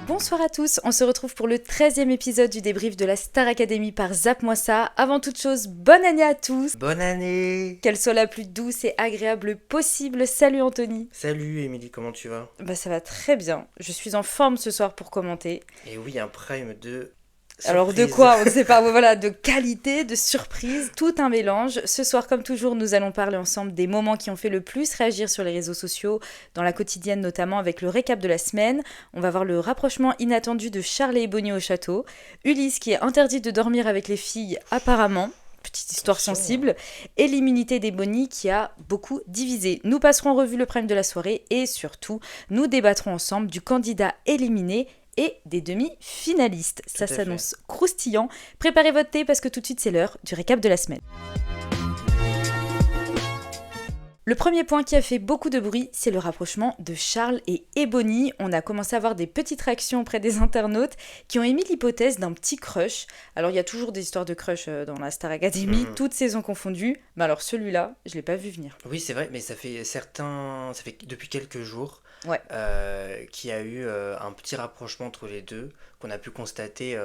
Bonsoir à tous, on se retrouve pour le 13e épisode du débrief de la Star Academy par Zap Moi Ça. Avant toute chose, bonne année à tous. Bonne année. Qu'elle soit la plus douce et agréable possible. Salut Anthony. Salut Émilie, comment tu vas? Ça va très bien, je suis en forme ce soir pour commenter. Et oui, un prime de... Alors de quoi, on ne sait pas, voilà, de qualité, de surprise, tout un mélange. Ce soir, comme toujours, nous allons parler ensemble des moments qui ont fait le plus réagir sur les réseaux sociaux, dans la quotidienne notamment, avec le récap de la semaine. On va voir le rapprochement inattendu de Charles et Bonnie au château, Ulysse qui est interdit de dormir avec les filles apparemment, petite histoire sensible, et l'immunité des Bonnie qui a beaucoup divisé. Nous passerons en revue le prime de la soirée et surtout, nous débattrons ensemble du candidat éliminé et des demi-finalistes. Ça s'annonce croustillant. Préparez votre thé parce que tout de suite c'est l'heure du récap de la semaine. Le premier point qui a fait beaucoup de bruit, c'est le rapprochement de Charles et Ebony. On a commencé à avoir des petites réactions auprès des internautes qui ont émis l'hypothèse d'un petit crush. Alors il y a toujours des histoires de crush dans la Star Academy, toutes saisons confondues. Mais alors celui-là, je l'ai pas vu venir. Oui, c'est vrai, mais ça fait depuis quelques jours qu'il y a eu un petit rapprochement entre les deux qu'on a pu constater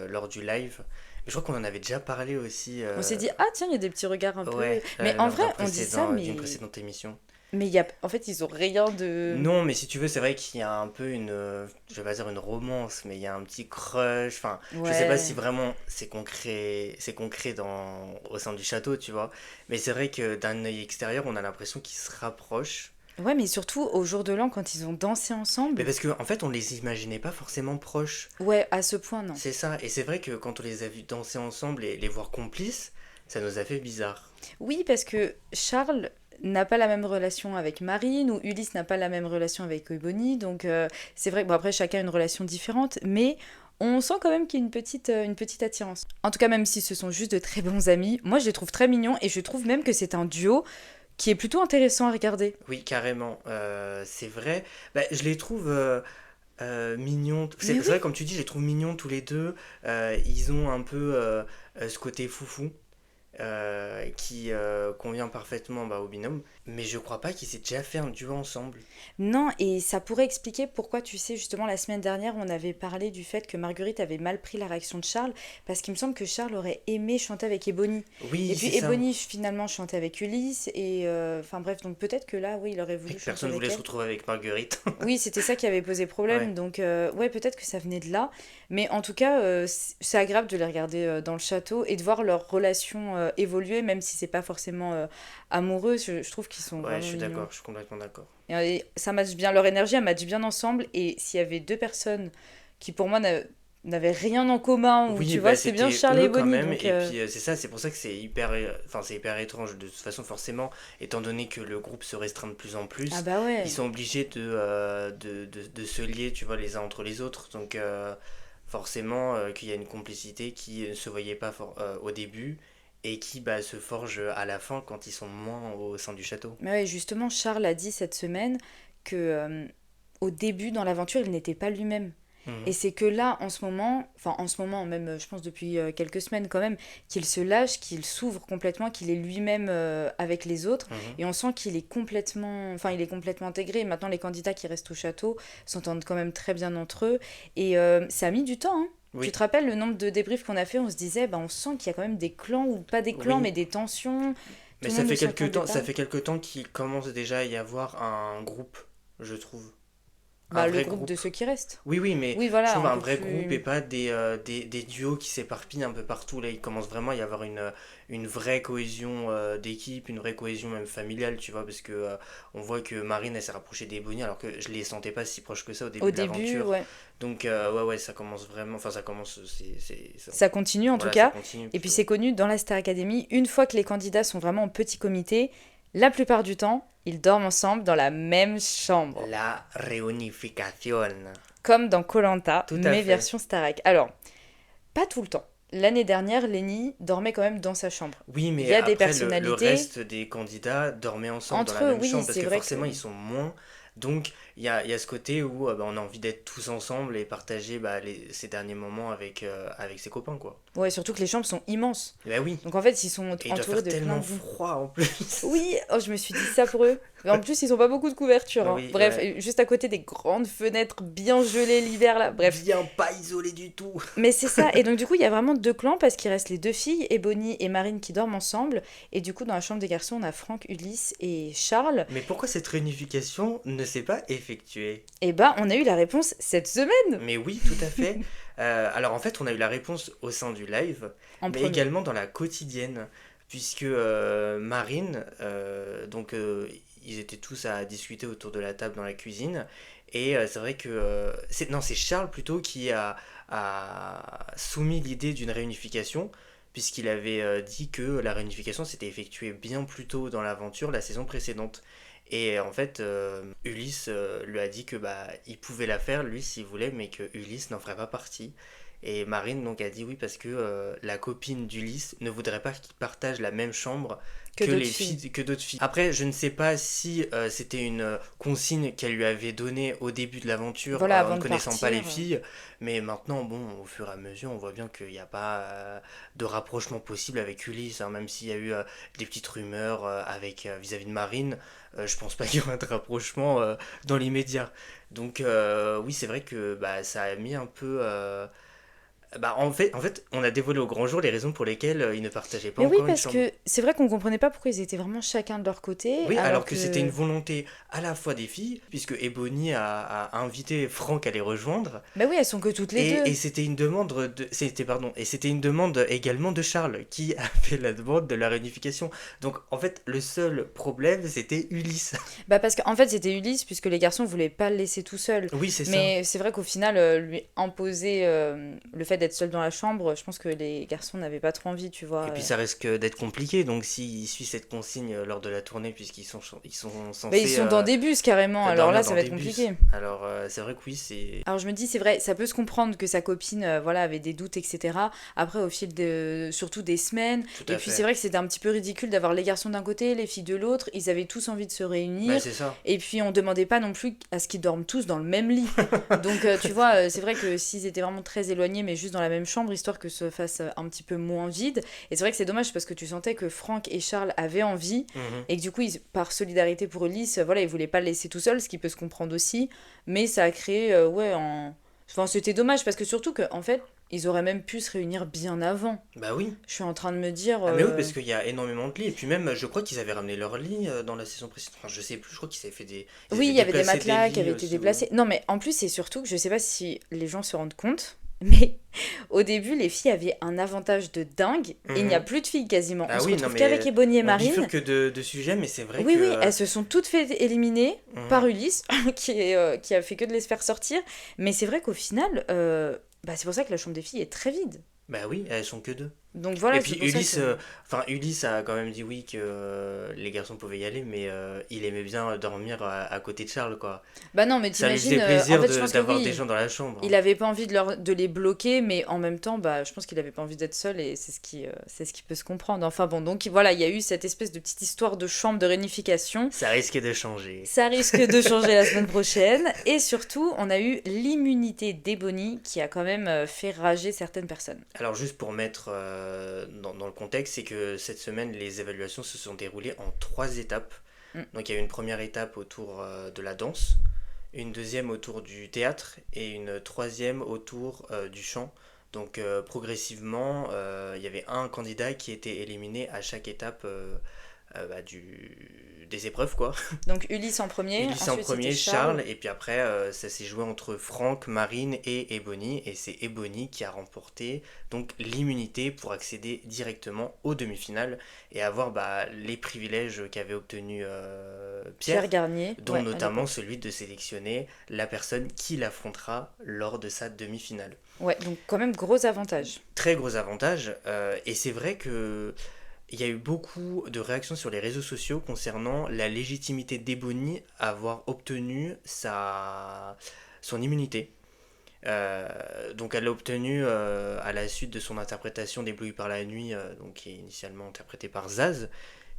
lors du live. Je crois qu'on en avait déjà parlé aussi. On s'est dit, ah tiens, il y a des petits regards un peu... Mais en lors vrai, on dit ça, mais... d'une précédente émission. Mais en fait, ils ont rien de... Non, mais si tu veux, c'est vrai qu'il y a un peu je vais pas dire une romance, mais il y a un petit crush. Enfin, je sais pas si vraiment c'est concret au sein du château, tu vois. Mais c'est vrai que d'un œil extérieur, on a l'impression qu'ils se rapprochent. Ouais, mais surtout au jour de l'an, quand ils ont dansé ensemble. Mais parce qu'en fait, on les imaginait pas forcément proches. Ouais, à ce point, non. C'est ça, et c'est vrai que quand on les a vus danser ensemble et les voir complices, ça nous a fait bizarre. Oui, parce que Charles n'a pas la même relation avec Marine, ou Ulysse n'a pas la même relation avec Ebony, donc c'est vrai que, bon, après, chacun a une relation différente, mais on sent quand même qu'il y a une petite attirance. En tout cas, même si ce sont juste de très bons amis, moi je les trouve très mignons, et je trouve même que c'est un duo qui est plutôt intéressant à regarder. Oui, carrément, c'est vrai. Je les trouve mignons. C'est vrai, comme tu dis, je les trouve mignons tous les deux. Ils ont un peu ce côté foufou qui convient parfaitement au binôme. Mais je crois pas qu'ils aient déjà fait un duo ensemble. Non, et ça pourrait expliquer pourquoi, tu sais, justement, la semaine dernière, on avait parlé du fait que Marguerite avait mal pris la réaction de Charles, parce qu'il me semble que Charles aurait aimé chanter avec Ebony. Oui, et puis c'est ça. Ebony, finalement, chantait avec Ulysse, et... Enfin bref, donc peut-être que là, oui, il aurait voulu chanter Personne avec voulait elle. se retrouver avec Marguerite. Oui, c'était ça qui avait posé problème, Ouais. donc ouais, peut-être que ça venait de là. Mais en tout cas, c'est agréable de les regarder dans le château, et de voir leur relation évoluer, même si c'est pas forcément amoureux, je trouve qu'ils sont Ouais, vraiment je suis mignons. d'accord, je suis complètement d'accord. Et ça matche bien, leur énergie, elle matche bien ensemble. Et s'il y avait deux personnes qui, pour moi, n'avaient rien en commun, ou Oui, tu vois, c'était bien Charles et eux quand Bonnie. même, Donc, et puis c'est ça, c'est pour ça que c'est hyper étrange. De toute façon, forcément, étant donné que le groupe se restreint de plus en plus, ah bah ouais. ils sont obligés de se lier, tu vois, les uns entre les autres. Donc forcément, qu'il y a une complicité qui ne se voyait pas au début, et qui se forge à la fin quand ils sont moins au sein du château. Mais ouais, justement, Charles a dit cette semaine que au début, dans l'aventure, il n'était pas lui-même. Mhm. Et c'est que là, en ce moment, même je pense depuis quelques semaines quand même, qu'il se lâche, qu'il s'ouvre complètement, qu'il est lui-même avec les autres. Mhm. Et on sent qu'il est il est complètement intégré. Maintenant, les candidats qui restent au château s'entendent quand même très bien entre eux. Et ça a mis du temps, hein. Oui. Tu te rappelles le nombre de débriefs qu'on a fait, on se disait, on sent qu'il y a quand même des clans, ou pas des clans, Oui. mais des tensions. Mais Tout le ça monde fait ne s'entendait quelques temps, pas. ça fait quelques temps qu'il commence déjà à y avoir un groupe, je trouve. Un Le vrai groupe de ceux qui restent. Oui, mais Oui, voilà, je trouve un un peu vrai plus... groupe et pas des duos qui s'éparpillent un peu partout. Là, il commence vraiment à y avoir une vraie cohésion d'équipe, une vraie cohésion même familiale, tu vois, parce que on voit que Marine, elle s'est rapprochée des Bonnie alors que je les sentais pas si proches que ça au début Au de début, l'aventure. ouais. Donc, ouais, ça commence vraiment. Enfin, ça commence. Ça continue en tout Voilà, ça cas. continue Et puis plutôt. c'est connu dans la Star Academy, une fois que les candidats sont vraiment en petit comité, la plupart du temps, ils dorment ensemble dans la même chambre. La reunification. Comme dans koh Tout à mais fait. version Starac. Alors, pas tout le temps. L'année dernière, Lenny dormait quand même dans sa chambre. Oui, Il mais y a des après, le personnalités... reste des candidats dormaient ensemble dans Entre la eux, même oui, chambre parce c'est que vrai que... forcément, ils sont moins Donc il y a ce côté où on a envie d'être tous ensemble et partager ces derniers moments avec ses copains, quoi. Ouais, surtout que les chambres sont immenses. Bah oui, Donc en fait, ils sont et il doit entourés faire de plein tellement de lits. froid en plus. Oui, oh, je me suis dit ça pour eux. Mais en plus, ils ont pas beaucoup de couverture, hein. Oui, Bref, ouais. et juste à côté des grandes fenêtres bien gelées l'hiver là. Bref. Bien pas isolé du tout. Mais c'est ça. Et donc du coup, il y a vraiment deux clans parce qu'il reste les deux filles, Ebony et Marine, qui dorment ensemble. Et du coup, dans la chambre des garçons, on a Franck, Ulysse et Charles. Mais pourquoi cette réunification ne s'est pas effectuée? Et bah, on a eu la réponse cette semaine Mais oui, tout à fait. Alors en fait, on a eu la réponse au sein du live, en mais premier. également dans la quotidienne, puisque Marine, ils étaient tous à discuter autour de la table dans la cuisine, et c'est vrai que non, c'est Charles plutôt a soumis l'idée d'une réunification, puisqu'il avait dit que la réunification s'était effectuée bien plus tôt dans l'aventure, la saison précédente. Et en fait, Ulysse lui a dit que il pouvait la faire lui s'il voulait, mais que Ulysse n'en ferait pas partie. Et Marine donc a dit oui parce que la copine d'Ulysse ne voudrait pas qu'il partage la même chambre Que d'autres les filles. filles que d'autres filles. Après, je ne sais pas si c'était une consigne qu'elle lui avait donnée au début de l'aventure Voilà, en avant ne de connaissant pas partir. les filles, mais maintenant bon, au fur et à mesure, on voit bien qu'il n'y a pas de rapprochement possible avec Ulysse, hein, même s'il y a eu des petites rumeurs avec vis-à-vis de Marine. Je pense pas qu'il y aura de rapprochement dans l'immédiat. Donc oui, c'est vrai que ça a mis un peu. En fait, on a dévoilé au grand jour les raisons pour lesquelles ils ne partageaient pas Mais oui, encore une parce chambre. que c'est vrai qu'on comprenait pas pourquoi ils étaient vraiment chacun de leur côté, Oui, alors alors que c'était une que... volonté à la fois des filles, puisque Ebony a invité Franck à les rejoindre, Bah oui, elles sont que toutes les deux. et c'était une demande également de Charles, qui a fait la demande de la réunification. Donc en fait, le seul problème, c'était Ulysse. Bah parce qu'en fait, c'était Ulysse, puisque les garçons voulaient pas le laisser tout seul. Oui, c'est ça. Mais c'est vrai qu'au final, lui imposer le fait d'être seul dans la chambre, je pense que les garçons n'avaient pas trop envie, tu vois. Et puis ça risque d'être compliqué, donc s'il suit cette consigne lors de la tournée, ils sont Bah ils censés sont dans des bus carrément, alors dormir là, ça dans va des être bus. compliqué. Alors c'est vrai que oui, c'est... Alors je me dis, c'est vrai, ça peut se comprendre que sa copine, voilà, avait des doutes, etc. Après, au fil de, surtout des semaines. Tout Et à puis c'est fait. vrai que c'était un petit peu ridicule d'avoir les garçons d'un côté, les filles de l'autre. Ils avaient tous envie de se Bah réunir. c'est ça. Et puis on demandait pas non plus à ce qu'ils dorment tous dans le même lit. Donc tu vois, c'est vrai que s'ils étaient vraiment très éloignés, mais juste dans la même chambre, histoire que ça fasse un petit peu moins vide. Et c'est vrai que c'est dommage parce que tu sentais que Franck et Charles avaient envie. Mhm. Et que du coup, par solidarité pour Ulysse, voilà, ils voulaient pas le laisser tout seul, ce qui peut se comprendre aussi. Mais ça a créé, ouais, en... Enfin, c'était dommage parce que surtout que, en fait, ils auraient même pu se réunir bien avant. Bah oui. Je suis en train de me dire... Ah mais oui, parce qu'il y a énormément de lits. Et puis même, je crois qu'ils avaient ramené leur lit dans la saison précédente. Enfin, je sais plus, je crois qu'ils avaient fait des... Ils Oui, avaient il y avait des déplacé matelas qui lits avaient été aussi. déplacés. Non, mais en plus, c'est surtout que je sais pas si les gens se rendent compte, mais au début, les filles avaient un avantage de dingue et il n'y a Mhm. plus de filles quasiment. On Ah se oui, non retrouve qu'avec mais Ebony et on Marine. bifurque de sujet, mais c'est vrai Oui, que... oui, elles se sont toutes fait éliminer par Mhm. Ulysse, qui a fait que de les faire sortir. Mais c'est vrai qu'au final, bah, c'est pour ça que la chambre des filles est très vide. Bah oui, elles sont que deux. Donc Et voilà, puis c'est pour ça que... Ulysse a quand même dit oui que les garçons pouvaient y aller, mais il aimait bien dormir à côté de Charles, quoi. Bah non, mais Ça lui t'imagines, faisait en plaisir fait, je pense que d'avoir des oui, gens dans la chambre, il hein. avait pas envie de les bloquer, mais en même temps, bah, je pense qu'il avait pas envie d'être seul et c'est ce qui peut se comprendre. Enfin bon, donc voilà, il y a eu cette espèce de petite histoire de chambre de réunification. Ça risque de changer. Ça risque de changer la semaine prochaine. Et surtout, on a eu l'immunité d'Ebony qui a quand même fait rager certaines personnes. Alors juste pour mettre dans le contexte, c'est que cette semaine, les évaluations se sont déroulées en 3 étapes. Mm. Donc il y a eu une première étape autour de la danse, une deuxième autour du théâtre et une troisième autour du chant. Donc progressivement, il y avait un candidat qui était éliminé à chaque étape des épreuves, quoi. Donc Ulysse en premier, Ulysse en ensuite c'était premier, Charles. Charles, et puis après ça s'est joué entre Franck, Marine et Ebony, et c'est Ebony qui a remporté donc l'immunité pour accéder directement aux demi-finales et avoir les privilèges qu'avait obtenu Pierre Pierre, Garnier, dont ouais, à notamment l'époque. celui de sélectionner la personne qui l'affrontera lors de sa demi-finale. Ouais, donc quand même gros avantage. Très gros avantage, et c'est vrai que il y a eu beaucoup de réactions sur les réseaux sociaux concernant la légitimité d'Ebony à avoir obtenu son immunité. Donc elle l'a obtenue à la suite de son interprétation d'Ébloui par la nuit, donc qui est initialement interprétée par Zaz,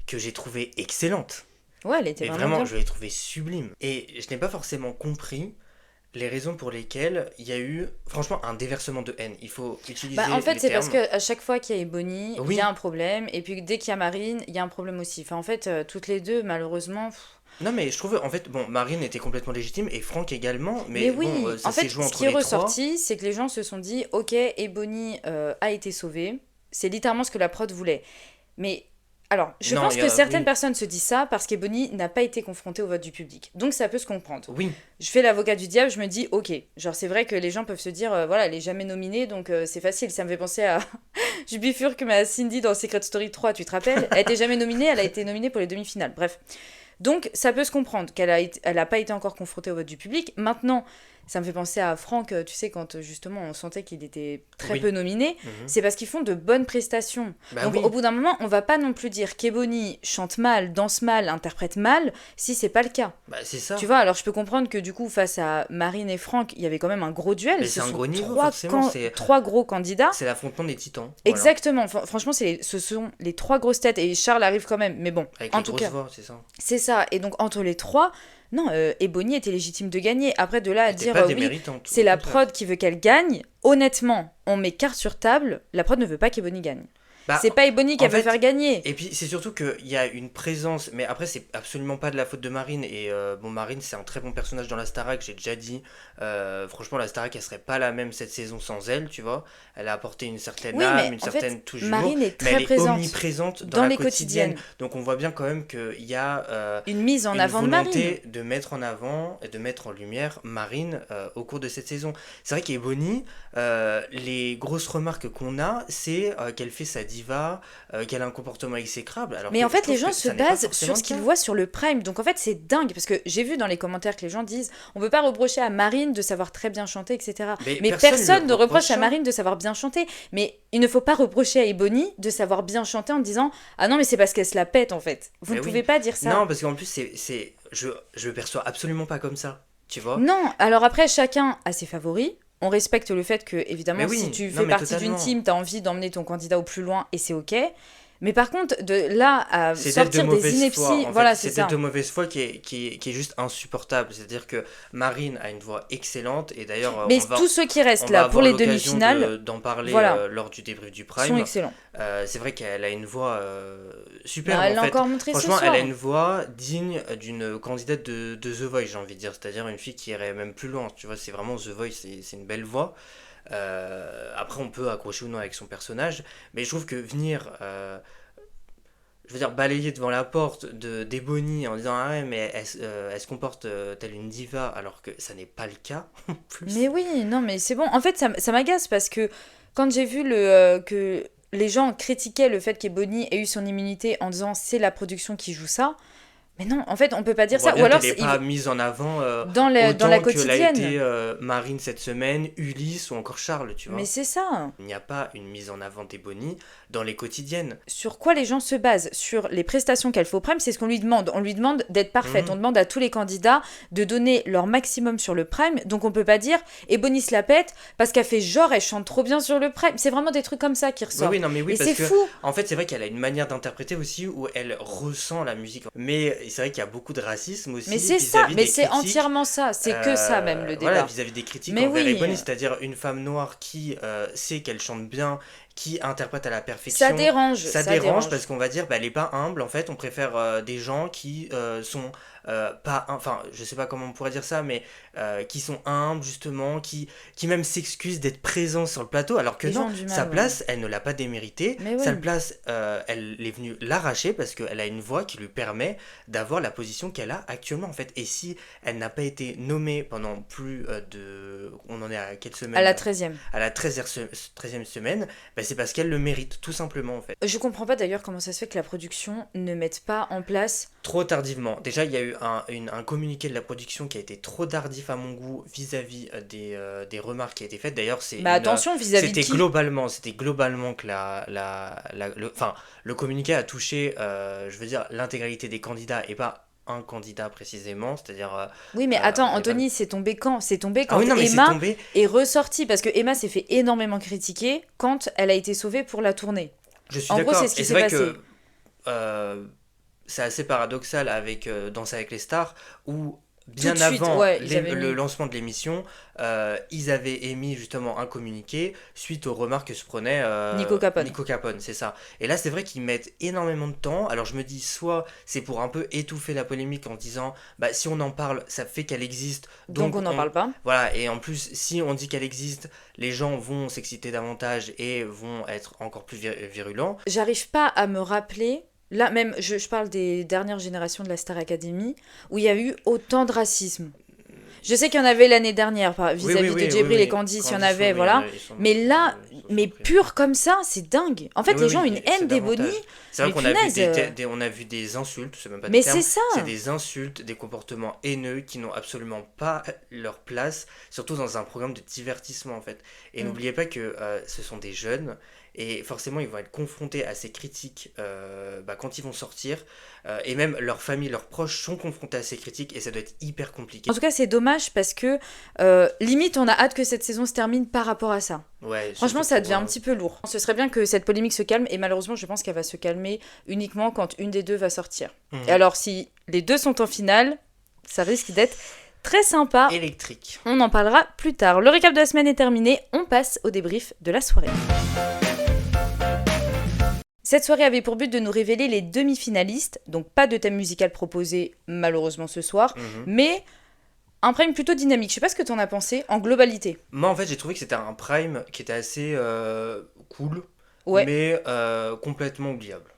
que j'ai trouvé excellente. Ouais, elle était Mais vraiment vraiment, bien. je l'ai trouvé sublime. Et je n'ai pas forcément compris les raisons pour lesquelles il y a eu, franchement, un déversement de haine. Il faut Bah, en utiliser fait, les c'est parce termes. que à chaque fois qu'il y a Ebony, il y Oui, a un problème. Et puis dès qu'il y a Marine, il y a un problème aussi. Enfin, en fait, toutes les deux, malheureusement. non mais je trouve, en fait, bon, Marine était complètement légitime et Franck également, Mais mais bon, oui, ça en s'est fait, joué ce entre qui est les trois. ressorti, c'est que les gens se sont dit, ok, Ebony a été sauvée. C'est littéralement ce que la prod voulait. Mais alors, je Non, pense que certaines oui, personnes se disent ça parce qu'Ebony n'a pas été confrontée au vote du public. Donc ça peut se comprendre. oui, Je fais l'avocat du diable, je me dis, ok, genre c'est vrai que les gens peuvent se dire, voilà, elle est jamais nominée, donc c'est facile. Ça me fait penser à. Je bifurque ma Cindy dans Secret Story 3, tu te rappelles? Elle était jamais nominée, elle a été nominée pour les demi-finales. Bref. Donc, ça peut se comprendre elle a pas été encore confrontée au vote du public. Maintenant, ça me fait penser à Franck, tu sais, quand justement on sentait qu'il était très peu oui. nominé, Mhm. c'est parce qu'ils font de bonnes prestations. Bah Donc, au oui, bout d'un moment, on va pas non plus dire qu'Ebony chante mal, danse mal, interprète mal, si c'est pas le cas. bah c'est Tu ça. vois, alors je peux comprendre que du coup, face à Marine et Franck, il y avait quand même un gros duel. Mais Ce c'est un sont gros niveau, forcément, trois gros candidats. c'est l'affrontement des titans, voilà. Exactement. Franchement, ce sont les trois grosses têtes. Et Charles arrive quand même. Mais bon, Avec en les tout grosses cas. voix, c'est ça. C'est ça. Et donc, entre les trois, non, Ebony était légitime de gagner. Après, de là à Elle était dire, pas oui, déméritante, c'est au la contraire. prod qui veut qu'elle gagne, honnêtement, on met carte sur table, la prod ne veut pas qu'Ebony gagne. Bah, C'est pas Ebony en qu'elle veut fait, faire gagner. et puis c'est surtout qu'il y a une présence, mais après c'est absolument pas de la faute de Marine, et bon Marine c'est un très bon personnage dans la Starac, j'ai déjà dit, franchement la Starac elle serait pas la même cette saison sans elle, tu vois, elle a apporté une certaine Oui, âme, mais une en fait, certaine touche d'humour, Marine est mais elle très est présente omniprésente dans dans la les quotidienne, quotidiennes. donc on voit bien quand même qu'il y a Une mise en une avant de Marine. volonté de mettre en avant et de mettre en lumière Marine au cours de cette saison. C'est vrai qu'Ebony, les grosses remarques qu'on a, c'est qu'elle fait sa diva, qu'elle a un comportement exécrable, alors Mais que en je fait, les trouve gens que se ça n'est pas basent forcément sur le ce qu'ils cas. voient sur le Prime. Donc en fait, c'est dingue. Parce que j'ai vu dans les commentaires que les gens disent on peut pas reprocher à Marine de savoir très bien chanter, etc. Mais Mais personne personne ne ne reproche reproche à ça. Marine de savoir bien chanter. Mais il ne faut pas reprocher à Ebony de savoir bien chanter en disant ah non, mais c'est parce qu'elle se la pète en fait. Vous Mais ne oui. pouvez pas dire ça. Non, parce qu'en plus, je le perçois absolument pas comme ça. Tu vois? Non, alors après, chacun a ses favoris. On respecte le fait que, Mais évidemment, si oui, tu non, fais mais partie d'une totalement. team, tu as envie d'emmener ton candidat au plus loin et c'est ok. Mais par contre, de là à C'est d'être de sortir des mauvaise foi, inepties, en fait. voilà, c'est C'est d'être ça. de mauvaise foi qui est juste insupportable. C'est-à-dire que Marine a une voix excellente, et d'ailleurs, Mais tous ceux qui on restent va là pour avoir les l'occasion demi-finales, d'en parler voilà, lors du débrief du sont Prime. excellents. C'est vrai qu'elle a une voix Bah, superbe elle en l'a fait. encore montré ce Franchement, elle a soir. une voix digne d'une candidate de The Voice, j'ai envie de dire. C'est-à-dire une fille qui irait même plus loin. Tu vois, c'est vraiment The Voice, c'est une belle voix. Après, on peut accrocher ou non avec son personnage, mais je trouve que venir, je veux dire, balayer devant la porte d'Ebony en disant ah ouais, mais elle se comporte telle une diva, alors que ça n'est pas le cas en plus. Mais oui, non, mais c'est bon. En fait, ça m'agace parce que quand j'ai vu que les gens critiquaient le fait qu'Ebony ait eu son immunité en disant c'est la production qui joue ça, mais non, en fait, on peut pas On dire voit ça. Ou bien alors, qu'elle n'est pas mise en avant dans la autant que l'a quotidienne. été Marine cette semaine, Ulysse ou encore Charles, tu Mais vois. c'est ça. Il n'y a pas une mise en avant d'Ebony dans les quotidiennes. Sur quoi les gens se basent? Sur les prestations qu'elle fait au Prime, c'est ce qu'on lui demande. On lui demande d'être parfaite. On Mhm. demande à tous les candidats de donner leur maximum sur le Prime. Donc on peut pas dire Ebony se la pète parce qu'elle fait genre elle chante trop bien sur le Prime. C'est vraiment des trucs comme ça qui Oui, ressortent. oui, non, mais oui, Et parce c'est que, fou. en fait, c'est vrai qu'elle a une manière d'interpréter aussi où elle ressent la musique. Mais c'est vrai qu'il y a beaucoup de racisme aussi Mais c'est ça. vis-à-vis Mais des c'est critiques. entièrement ça. C'est que ça même le Voilà, débat. vis-à-vis des critiques Mais envers oui, Ebony, c'est-à-dire une femme noire qui sait qu'elle chante bien, qui interprète à la ça perfection. dérange. Ça Ça dérange dérange. parce qu'on va dire, bah, elle est pas humble, en fait, on préfère des gens qui sont pas, enfin, je sais pas comment on pourrait dire ça, mais qui sont humbles, justement, qui même s'excusent d'être présents sur le plateau, alors que Les gens non, ont du sa mal, ouais. place, elle ne l'a pas déméritée, Mais sa oui. place, elle est venue l'arracher parce qu'elle a une voix qui lui permet d'avoir la position qu'elle a actuellement, en fait. Et si elle n'a pas été nommée pendant plus on en est à quelle semaine À la là 13e. À la 13e semaine, bah, c'est parce qu'elle le mérite, tout simplement, en fait. Je comprends pas d'ailleurs comment ça se fait que la production ne mette pas en place. Trop tardivement. Déjà, il y a eu un communiqué de la production qui a été trop tardif à mon goût vis-à-vis des remarques qui a été faites. D'ailleurs, Mais attention vis-à-vis de qui? c'était globalement que le communiqué a touché, je veux dire, l'intégralité des candidats et pas un candidat précisément, c'est-à-dire Oui, mais attends, il y a pas- Anthony, c'est tombé quand? C'est tombé Ah quand oui, non, mais c'est Emma tombé. est ressortie. Parce que Emma s'est fait énormément critiquer quand elle a été sauvée pour la tournée. Je suis En gros, d'accord. c'est ce qui Et c'est s'est vrai passé. que euh, c'est assez paradoxal avec Danse avec les stars, où Tout bien de suite, avant ouais, ils avaient le mis lancement de l'émission, ils avaient émis justement un communiqué suite aux remarques que se prenait Nico Capone. Nico Capone, c'est ça. Et là, c'est vrai qu'ils mettent énormément de temps. Alors je me dis, soit c'est pour un peu étouffer la polémique en disant, bah si on en parle, ça fait qu'elle existe, Donc donc on n'en parle pas. voilà. Et en plus, si on dit qu'elle existe, les gens vont s'exciter davantage et vont être encore plus virulents. J'arrive pas à me rappeler, là même, je parle des dernières générations de la Star Academy, où il y a eu autant de racisme. Je sais qu'il y en avait l'année dernière Oui, oui, vis-à-vis de oui, oui, Djibril et oui. Candice, il y en Candice, avait, oui, voilà. ils sont, Mais là, ils sont mais surpris. pur comme ça, c'est dingue. En fait, Oui, les oui, gens ont une c'est haine des davantage. Bonnie. C'est vrai Mais qu'on a vu punaise. on a vu des insultes, c'est même pas des Mais termes, c'est ça. c'est des insultes, des comportements haineux qui n'ont absolument pas leur place, surtout dans un programme de divertissement en fait. Et Mm. n'oubliez pas que ce sont des jeunes et forcément ils vont être confrontés à ces critiques quand ils vont sortir. Et même leur famille, leurs proches sont confrontés à ces critiques et ça doit être hyper compliqué. En tout cas, c'est dommage parce que limite, on a hâte que cette saison se termine par rapport à ça. Ouais, Franchement, surtout ça pour, devient un petit peu lourd. Ce serait bien que cette polémique se calme et malheureusement, je pense qu'elle va se calmer uniquement quand une des deux va sortir. Mhm. Et alors, si les deux sont en finale, ça risque d'être très sympa. Électrique. On en parlera plus tard. Le récap de la semaine est terminé. On passe au débrief de la soirée. Cette soirée avait pour but de nous révéler les demi-finalistes, donc pas de thème musical proposé malheureusement ce soir, Mhm. mais un prime plutôt dynamique. Je sais pas ce que t'en as pensé en globalité. Moi en fait j'ai trouvé que c'était un prime qui était assez cool, Ouais, mais complètement oubliable.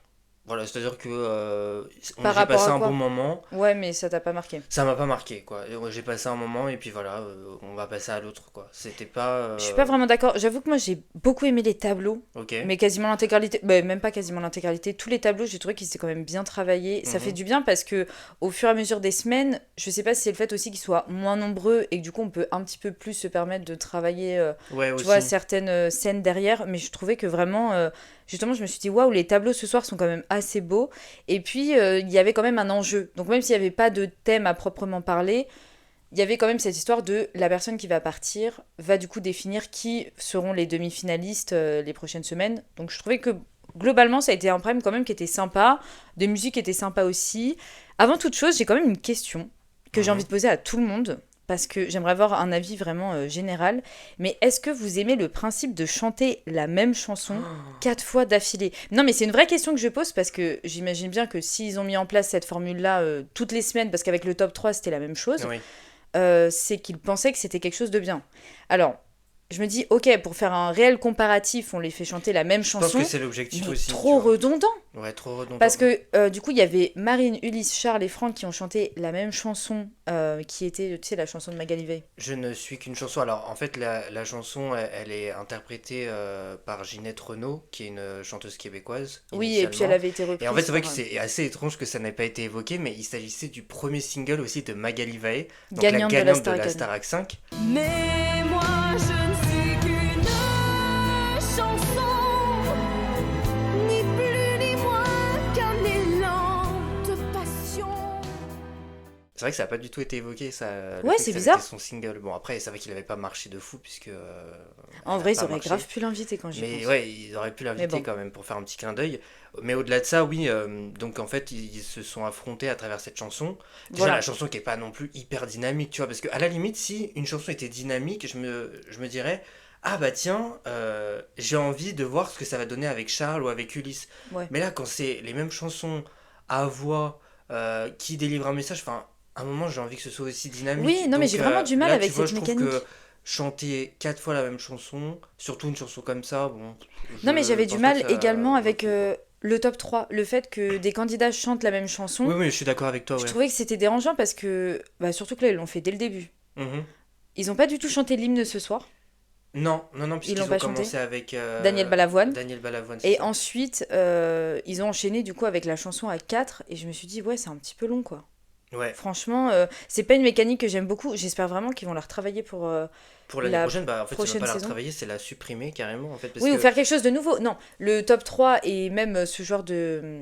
Voilà, c'est-à-dire que par j'ai rapport passé à un quoi? bon moment. Ouais, mais ça t'a pas marqué. Ça m'a pas marqué, quoi. J'ai passé un moment et puis voilà, on va passer à l'autre, quoi. C'était pas. Je suis pas vraiment d'accord. J'avoue que moi j'ai beaucoup aimé les tableaux, Ok. mais quasiment l'intégralité, bah, même pas quasiment l'intégralité, tous les tableaux, j'ai trouvé qu'ils étaient quand même bien travaillés. Ça fait Mhm. du bien parce que au fur et à mesure des semaines, je sais pas si c'est le fait aussi qu'ils soient moins nombreux et que du coup on peut un petit peu plus se permettre de travailler, Ouais, tu vois, aussi. certaines scènes derrière, mais je trouvais que vraiment, justement, je me suis dit, waouh, les tableaux ce soir sont quand même assez beaux. Et puis, il y avait quand même un enjeu. Donc, même s'il n'y avait pas de thème à proprement parler, il y avait quand même cette histoire de la personne qui va partir va du coup définir qui seront les demi-finalistes les prochaines semaines. Donc, je trouvais que globalement, ça a été un prime quand même qui était sympa. De musique était sympa aussi. Avant toute chose, j'ai quand même une question que j'ai Mhm. envie de poser à tout le monde parce que j'aimerais avoir un avis vraiment général. Mais est-ce que vous aimez le principe de chanter la même chanson 4 fois d'affilée? Non, mais c'est une vraie question que je pose parce que j'imagine bien que s'ils ont mis en place cette formule-là toutes les semaines, parce qu'avec le top 3 c'était la même chose, Oui. c'est qu'ils pensaient que c'était quelque chose de bien. Alors, je me dis, ok, pour faire un réel comparatif, on les fait chanter la même Je pense chanson, que c'est l'objectif mais aussi, tu trop vois. redondant. Ouais, trop redondant. Parce que du coup, il y avait Marine, Ulysse, Charles et Franck qui ont chanté la même chanson qui était, tu sais, la chanson de Magali Vey. Je ne suis qu'une chanson. Alors, en fait, la chanson, elle est interprétée par Ginette Renaud, qui est une chanteuse québécoise, Oui, et puis elle initialement. avait été reprise. Et en fait, c'est vrai que par, c'est assez étrange que ça n'ait pas été évoqué, mais il s'agissait du premier single aussi de Magali Vae, donc gagnante la de la gagnante de Star la Academy. Starac 5. Mais moi je ne suis qu'une chanson, ni plus ni moins qu'un élan de passion. C'est vrai que ça n'a pas du tout été évoqué, ça. Le Ouais, fait c'est que ça bizarre. avait été son single. Bon, après, c'est vrai qu'il n'avait pas marché de fou, puisque. En elle vrai, a ils pas auraient marché. grave pu l'inviter quand j'y Mais pense. ouais, ils auraient pu l'inviter bon. quand même pour faire un petit clin d'œil. Mais au-delà de ça, oui, donc en fait, ils se sont affrontés à travers cette chanson. Déjà, Voilà. la chanson qui est pas non plus hyper dynamique, tu vois, parce que à la limite, si une chanson était dynamique, je me dirais, ah bah tiens, j'ai envie de voir ce que ça va donner avec Charles ou avec Ulysse. Ouais. Mais là, quand c'est les mêmes chansons à voix qui délivrent un message, enfin, à un moment, j'ai envie que ce soit aussi dynamique. Oui, non, mais Donc, j'ai vraiment du mal là, avec tu vois, cette je trouve mécanique. que chanter 4 fois la même chanson, surtout une chanson comme ça, bon. Non, mais j'avais du pense pas mal que ça également vaut avec le coup, quoi. le top 3. Le fait que des candidats chantent la même chanson, Oui, oui, je suis d'accord avec toi, je ouais. trouvais que c'était dérangeant parce que, bah, surtout que là, ils l'ont fait dès le début. Mhm. Ils ont pas du tout chanté l'hymne ce soir. Non, non, non, Ils puisqu'ils l'ont ont pas commencé chanté. avec Daniel Balavoine. Daniel Balavoine, c'est Et ça. ensuite, ils ont enchaîné du coup avec la chanson à 4. Et je me suis dit, ouais, c'est un petit peu long, quoi. Ouais, Franchement, c'est pas une mécanique que j'aime beaucoup. J'espère vraiment qu'ils vont la retravailler pour pour l'année la prochaine, bah en fait, c'est même prochaine pas la saison. retravailler, c'est la supprimer carrément, en fait, parce Oui, ou que faire quelque chose de nouveau. Non, le top 3 et même ce genre de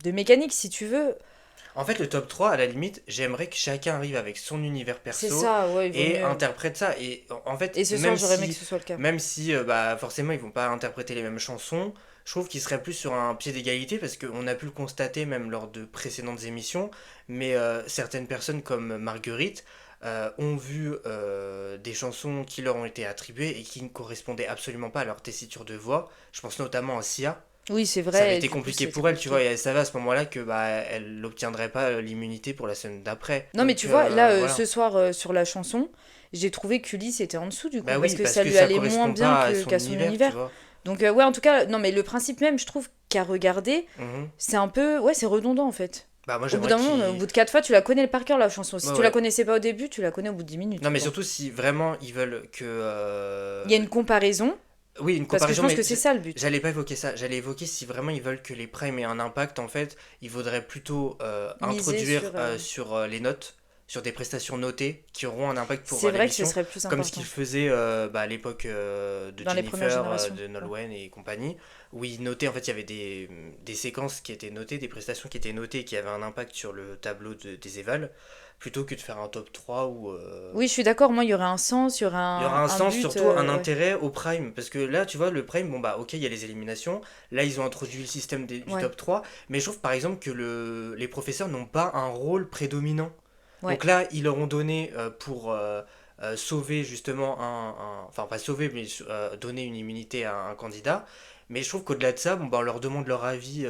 mécanique, si tu veux, en fait, le top 3 à la limite, j'aimerais que chacun arrive avec son univers c'est perso ça, ouais, il vaut et mieux. interprète ça. Et en fait, Et ce soir, même j'aurais aimé que si, ce soit le cas. même si bah, forcément, ils vont pas interpréter les mêmes chansons, je trouve qu'ils seraient plus sur un pied d'égalité parce qu'on a pu le constater même lors de précédentes émissions, mais certaines personnes comme Marguerite ont vu des chansons qui leur ont été attribuées et qui ne correspondaient absolument pas à leur tessiture de voix. Je pense notamment à Sia. Oui, c'est vrai. Ça avait été du coup, compliqué c'est pour elle, tu vois, compliqué. et elle savait à ce moment-là que bah elle n'obtiendrait pas l'immunité pour la semaine d'après. Non, mais Donc tu vois, là, voilà. ce soir, sur la chanson, j'ai trouvé qu'Ulysse était en dessous, du coup, Bah parce oui, que parce ça que lui ça allait moins correspond bien pas à son qu'à son univers, tu univers. vois. Donc, ouais, en tout cas, non, mais le principe même, je trouve qu'à regarder, Mhm. c'est un peu. Ouais, c'est redondant, en fait. Bah moi Au bout j'aimerais d'un moment, au qu'ils... bout de 4 fois, tu la connais par cœur, la chanson. Si Ouais, tu la ouais. connaissais pas au début, tu la connais au bout de 10 minutes, Non mais quoi. surtout si vraiment ils veulent que... Il y a une comparaison, Oui, une parce que je comparaison, pense mais que c'est ça le but. j'allais pas évoquer ça. J'allais évoquer si vraiment ils veulent que les primes aient un impact, en fait, il faudrait plutôt Miser introduire sur. sur les notes, sur des prestations notées qui auront un impact pour C'est vrai que ce l'émission, serait plus comme ce important. qu'ils faisaient à l'époque de Dans les premières Jennifer, générations. de Ouais. Nolwenn et compagnie, où ils notaient, en fait, il y avait des séquences qui étaient notées, des prestations qui étaient notées et qui avaient un impact sur le tableau des évals, plutôt que de faire un top 3 où... Oui, je suis d'accord, moi, il y aurait un sens, il y aurait il y aura un un sens, but. surtout un Ouais. intérêt au Prime. Parce que là, tu vois, le Prime, bon bah ok, il y a les éliminations. Là, ils ont introduit le système du Ouais. top 3. Mais je trouve par exemple que les professeurs n'ont pas un rôle prédominant. Ouais. Donc là, ils leur ont donné pour sauver justement enfin, pas sauver, mais donner une immunité à un candidat. Mais je trouve qu'au-delà de ça, bon, bah, on leur demande leur avis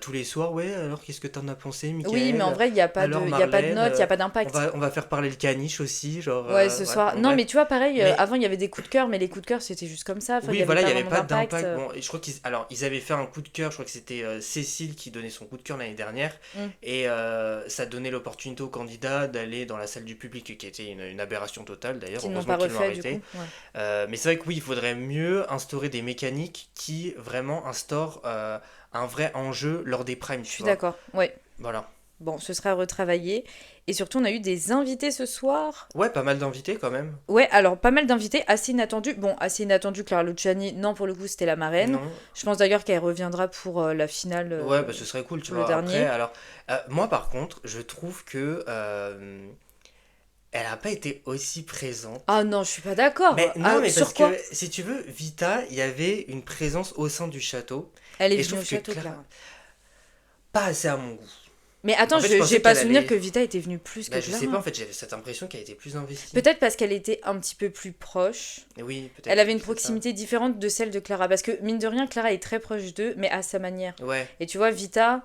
tous les soirs. Ouais, alors qu'est-ce que t'en as pensé, Oui, mais en Michael? vrai, il n'y a pas Alors de, il y a pas de Marlène, note, il n'y a pas d'impact. on va faire parler le caniche aussi, genre... Ouais, ce voilà, soir. bon, Non, bref. mais tu vois, pareil, Mais avant, il y avait des coups de cœur, mais les coups de cœur, c'était juste comme ça. Enfin, il oui, n'y avait voilà, il pas n'y avait vraiment pas d'impact. d'impact. Bon, et je crois ils avaient fait un coup de cœur, je crois que c'était Cécile qui donnait son coup de cœur l'année dernière. Mm. Et ça donnait l'opportunité aux candidats d'aller dans la salle du public, qui était une aberration totale d'ailleurs, Qui n'ont heureusement pas qu'ils l'ont refait, du arrêté. coup. Ouais. Mais c'est vrai que oui, il faudrait mieux instaurer des mécaniques qui vraiment instaurent un vrai enjeu lors des primes, Je tu suis vois. d'accord. Ouais. Voilà. Bon, ce sera retravaillé. Et surtout, on a eu des invités ce soir. Ouais, pas mal d'invités quand même. Ouais, alors pas mal d'invités, assez inattendus. Bon, assez inattendus, Clara Luciani, non, pour le coup, c'était la marraine. Non. Je pense d'ailleurs qu'elle reviendra pour la finale. Ouais, bah ce serait cool, tu pour le vois. Après, dernier. alors, moi par contre, je trouve que elle a pas été aussi présente. Ah non, je suis pas d'accord. Mais non, Ah, mais sur parce quoi? que si tu veux, Vita, il y avait une présence au sein du château. Elle est Et je venue au trouve que château, Clara, Clara. pas assez à mon goût. Mais attends, En fait, je pensais j'ai pas qu'elle souvenir allait- que Vita était venue plus Bah, que je Clara. sais pas, en fait, j'avais cette impression qu'elle était plus investie. Peut-être parce qu'elle était un petit peu plus proche. Et oui, peut-être. Elle avait une c'est proximité différente de celle de Clara. Parce que, mine de rien, Clara est très proche d'eux, mais à sa manière. ça. Ouais, Et tu vois, Vita,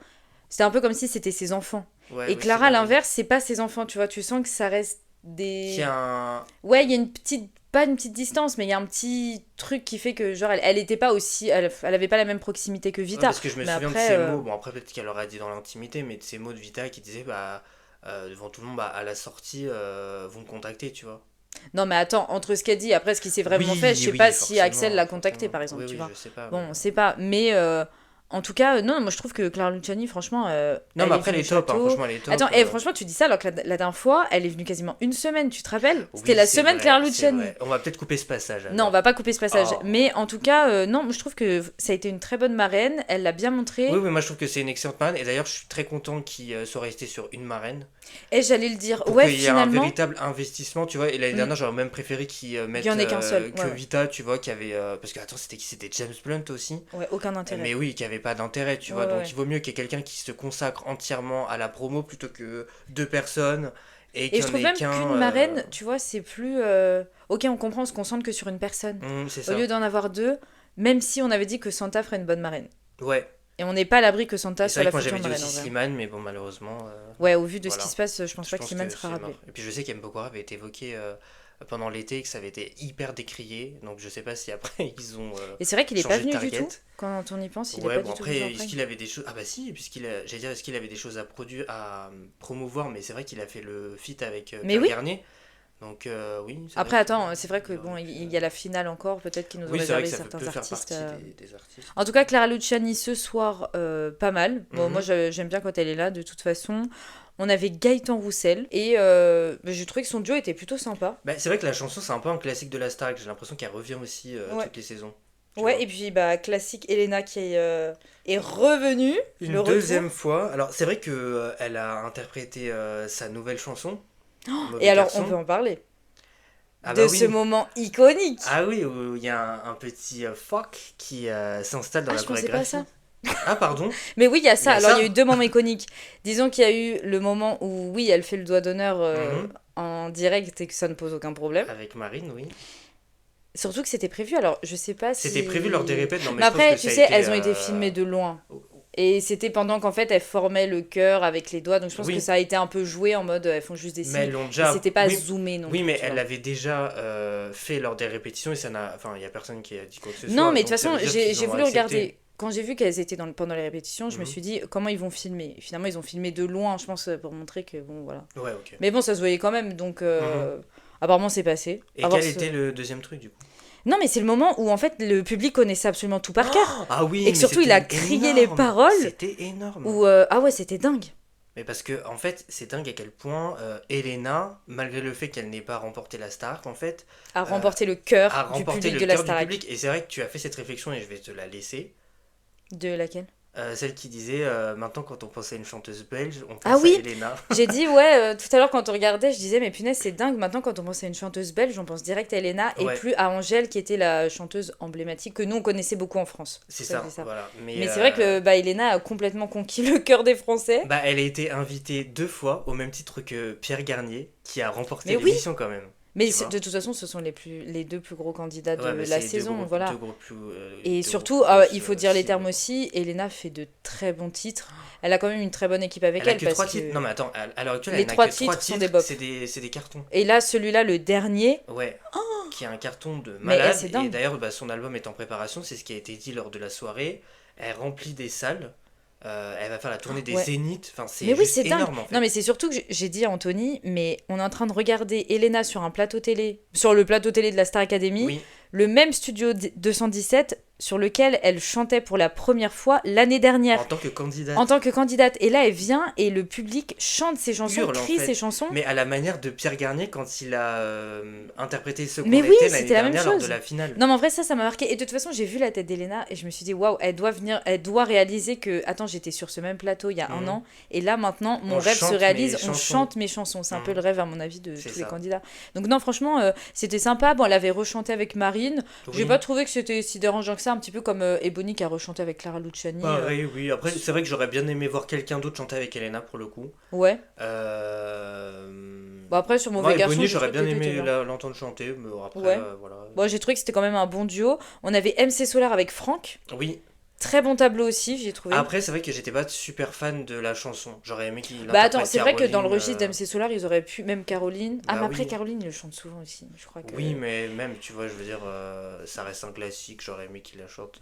c'était un peu comme si c'était ses enfants. ouais. Et oui, Clara, c'est à vrai, oui. l'inverse, c'est pas ses enfants, tu vois. Tu sens que ça reste Qui des... a un. Ouais, il y a une petite... Pas une petite distance, mais il y a un petit truc qui fait que, genre, elle était pas aussi... Elle avait pas la même proximité que Ouais, Vita. parce que je me Mais souviens après, de ces mots. Bon, après, peut-être qu'elle l'aurait dit dans l'intimité, mais de ces mots de Vita qui disaient, bah, devant tout le monde, bah, à la sortie, vous me contactez, tu vois. Non, mais attends, entre ce qu'elle dit et après ce qui s'est vraiment Oui, fait, je sais oui, pas si forcément, Axel l'a contacté, forcément. par exemple, Oui, tu oui, vois. je sais pas. Bon, mais- on sait pas. Mais en tout cas, non, moi je trouve que Clara Luciani, franchement. Non, elle mais est après, elle venue est au top, hein, château. franchement, elle est top. Attends, franchement, tu dis ça alors que la dernière fois, elle est venue quasiment une semaine, tu te rappelles? C'était Oui, la c'est semaine vrai, Clara c'est Luciani. vrai. On va peut-être couper ce passage. Non, on alors. va pas couper ce passage. Oh. Mais en tout cas, non, je trouve que ça a été une très bonne marraine. Elle l'a bien montré. Oui, oui, moi je trouve que c'est une excellente marraine. Et d'ailleurs, je suis très content qu'il soit resté sur une marraine. Et j'allais le dire, Pour ouais, qu'il y ait un finalement. véritable investissement, tu vois. Et l'année Mm. dernière, j'aurais même préféré qu'ils mettent Il y en ait qu'un seul, que ouais, ouais. Vita, tu vois, qui avait. Parce que, attends, c'était qui? C'était James Blunt aussi. Ouais, aucun intérêt. Mais oui, qui avait pas d'intérêt, tu vois. Ouais, Donc ouais. il vaut mieux qu'il y ait quelqu'un qui se consacre entièrement à la promo plutôt que deux personnes. Et qu'il Et y je en trouve ait même qu'un. qu'une marraine, tu vois, c'est plus. Ok, on comprend, on se concentre que sur une personne. C'est Au ça. lieu d'en avoir deux, même si on avait dit que Santa ferait une bonne marraine. Ouais. Et on n'est pas à l'abri que Santa Et c'est soit vrai la que moi future j'avais dit marraine. aussi en vrai. Slimane, mais bon, malheureusement. Ouais, au vu de ce Voilà. qui se passe, je pense pas que Slimane que sera c'est rappelé. mort. Et puis je sais qu'Mbokora avait été évoqué pendant l'été et que ça avait été hyper décrié. Donc je sais pas si après ils ont. Et c'est vrai qu'il est pas changer de venu du target. tout. Quand on y pense, il est Ouais, pas bon du tout après, venu en est-ce prime. qu'il avait des choses. Ah bah si, j'allais dire, est-ce qu'il avait des choses à produire, à promouvoir, mais c'est vrai qu'il a fait le feat avec Mais Pierre oui. Garnier. Donc oui. c'est Après, vrai attends, c'est vrai que il aurait bon, pu, il y a la finale encore, peut-être qu'ils nous ont Oui, c'est vrai réservé que ça certains peut faire artistes. partie des artistes. En tout cas, Clara Luciani ce soir, pas mal. Bon, Mhm. moi j'aime bien quand elle est là, de toute façon. On avait Gaëtan Roussel et j'ai trouvé que son duo était plutôt sympa. Bah, c'est vrai que la chanson, c'est un peu un classique de la Starac. J'ai l'impression qu'elle revient aussi Ouais. toutes les saisons. Tu Ouais, vois. et puis bah classique Elena qui est revenue. Une le retour. deuxième fois. Alors, c'est vrai que elle a interprété sa nouvelle chanson. Mauvais Et alors, garçon. on peut en parler. Ah de bah ce oui. moment iconique. Ah oui, où il y a un petit fuck qui s'installe dans Ah, la je pensais pas à chorégraphie. ça. Ah pardon, Mais oui, il y a il y ça. a Alors, il y a ça. eu deux moments iconiques. Disons qu'il y a eu le moment où, oui, elle fait le doigt d'honneur Mhm. en direct et que ça ne pose aucun problème. Avec Marine, oui. Surtout que c'était prévu. Alors, je sais pas C'était si. prévu lors des répètes, non mais Mais je pense que après, tu ça a sais, été... elles ont été filmées de loin. Et c'était pendant qu'en fait, elles formaient le cœur avec les doigts. Donc, je pense que Oui, ça a été un peu joué en mode elles font juste des mais elles signes. l'ont Et déjà... c'était pas Oui, zoomé non oui, plus. mais Tu elle vois. l'avait déjà fait lors des répétitions et ça n'a... Enfin, il n'y a personne qui a dit quoi que ce Non, soit, mais de toute donc ça façon, veut dire j'ai qu'ils j'ai ont voulu accepté. regarder. Quand j'ai vu qu'elles étaient pendant les répétitions, je me Mhm. suis dit comment ils vont filmer. Finalement, ils ont filmé de loin, je pense, pour montrer que bon, voilà. Ouais, ok. Mais bon, ça se voyait quand même, donc Mhm. apparemment c'est passé. Et À voir quel ce- était le deuxième truc du coup? Non, mais c'est le moment où en fait le public connaissait absolument tout par cœur. Ah oui, Et que mais surtout, il a c'était crié les énorme. paroles. C'était énorme. Où ah ouais, c'était dingue. Mais parce que, en fait, c'est dingue à quel point Elena, malgré le fait qu'elle n'ait pas remporté la Starac, en fait, A euh, remporté le a cœur du remporté public le de la cœur du Starac. public. Et c'est vrai que tu as fait cette réflexion et je vais te la laisser. De laquelle? Celle qui disait maintenant, quand on pense à une chanteuse belge, on pense Ah oui. à Elena. J'ai dit, ouais, tout à l'heure quand on regardait, je disais, mais punaise, c'est dingue. Maintenant, quand on pense à une chanteuse belge, on pense direct à Elena et Ouais. plus à Angèle, qui était la chanteuse emblématique que nous, on connaissait beaucoup en France. C'est Ça, ça, je dis ça. voilà. Mais c'est vrai que bah, Elena a complètement conquis le cœur des Français. Bah, elle a été invitée 2 fois, au même titre que Pierre Garnier, qui a remporté Mais oui. l'émission quand même. Mais tu vois. de toute façon, ce sont les deux plus gros candidats de Ouais, mais la c'est saison, deux voilà. gros plus, Et deux surtout, gros plus, il faut dire les cibles, termes quoi. aussi, Elena fait de très bons titres. Elle a quand même une très bonne équipe avec Elle a elle. que parce 3 que... titres. Non, mais attends, à l'heure actuelle, Les elle n'a 3 que 3 titres sont titres. des bops. C'est des cartons. Et là, celui-là, le dernier, Ouais. Qui est un carton de mais malade. c'est Et dingue. d'ailleurs, bah, son album est en préparation. C'est ce qui a été dit lors de la soirée. Elle remplit des salles. Elle va faire la tournée des Ouais. Zéniths. Enfin, c'est Mais oui, juste c'est dingue. énorme en fait. Non, mais c'est surtout que j'ai dit à Anthony, mais on est en train de regarder Elena sur un plateau télé, sur le plateau télé de la Star Academy, Oui, le même studio 217 sur lequel elle chantait pour la première fois l'année dernière. en tant que candidate. En tant que candidate. Et là, elle vient et le public chante ses chansons, Hurle, en crie fait. ses chansons. Mais à la manière de Pierre Garnier quand il a interprété ce qu'on Mais était oui, l'année c'était la même dernière lors de chose. la finale. Non, mais en vrai, ça m'a marqué. Et de toute façon, j'ai vu la tête d'Elena et je me suis dit, waouh, elle doit venir, elle doit réaliser que, attends, j'étais sur ce même plateau il y a un Mhm. an. Et là, maintenant, mon On rêve chante se réalise, mes on chansons. chante mes chansons. C'est un peu Mhm. le rêve, à mon avis, de C'est tous les ça. candidats. Donc, non, franchement, c'était sympa. Bon, elle avait rechanté avec Marine. J'ai Oui. pas trouvé que c'était si dérangeant que ça, un petit peu comme Ebony qui a rechanté avec Clara Luciani. Pareil, oui. Après, c'est vrai que j'aurais bien aimé voir quelqu'un d'autre chanter avec Elena pour le coup. Ouais. Euh... Bon, après, sur Mauvais Moi, Garçon, Ebony, j'ai j'aurais trouvé bien que aimé t'étais bien. l'entendre chanter, mais après, Ouais. voilà. Bon, j'ai trouvé que c'était quand même un bon duo. On avait MC Solar avec Franck. Oui. Très bon tableau aussi, j'ai trouvé. Après, c'est vrai que j'étais pas super fan de la chanson. J'aurais aimé qu'il Bah attends, interprète c'est vrai que dans le Caroline, registre d'MC Solar, ils auraient pu, même Caroline. Ah, Bah mais après, oui. Caroline, il le chante souvent aussi. Je crois que. Oui, mais même, tu vois, je veux dire, ça reste un classique. J'aurais aimé qu'il la chante.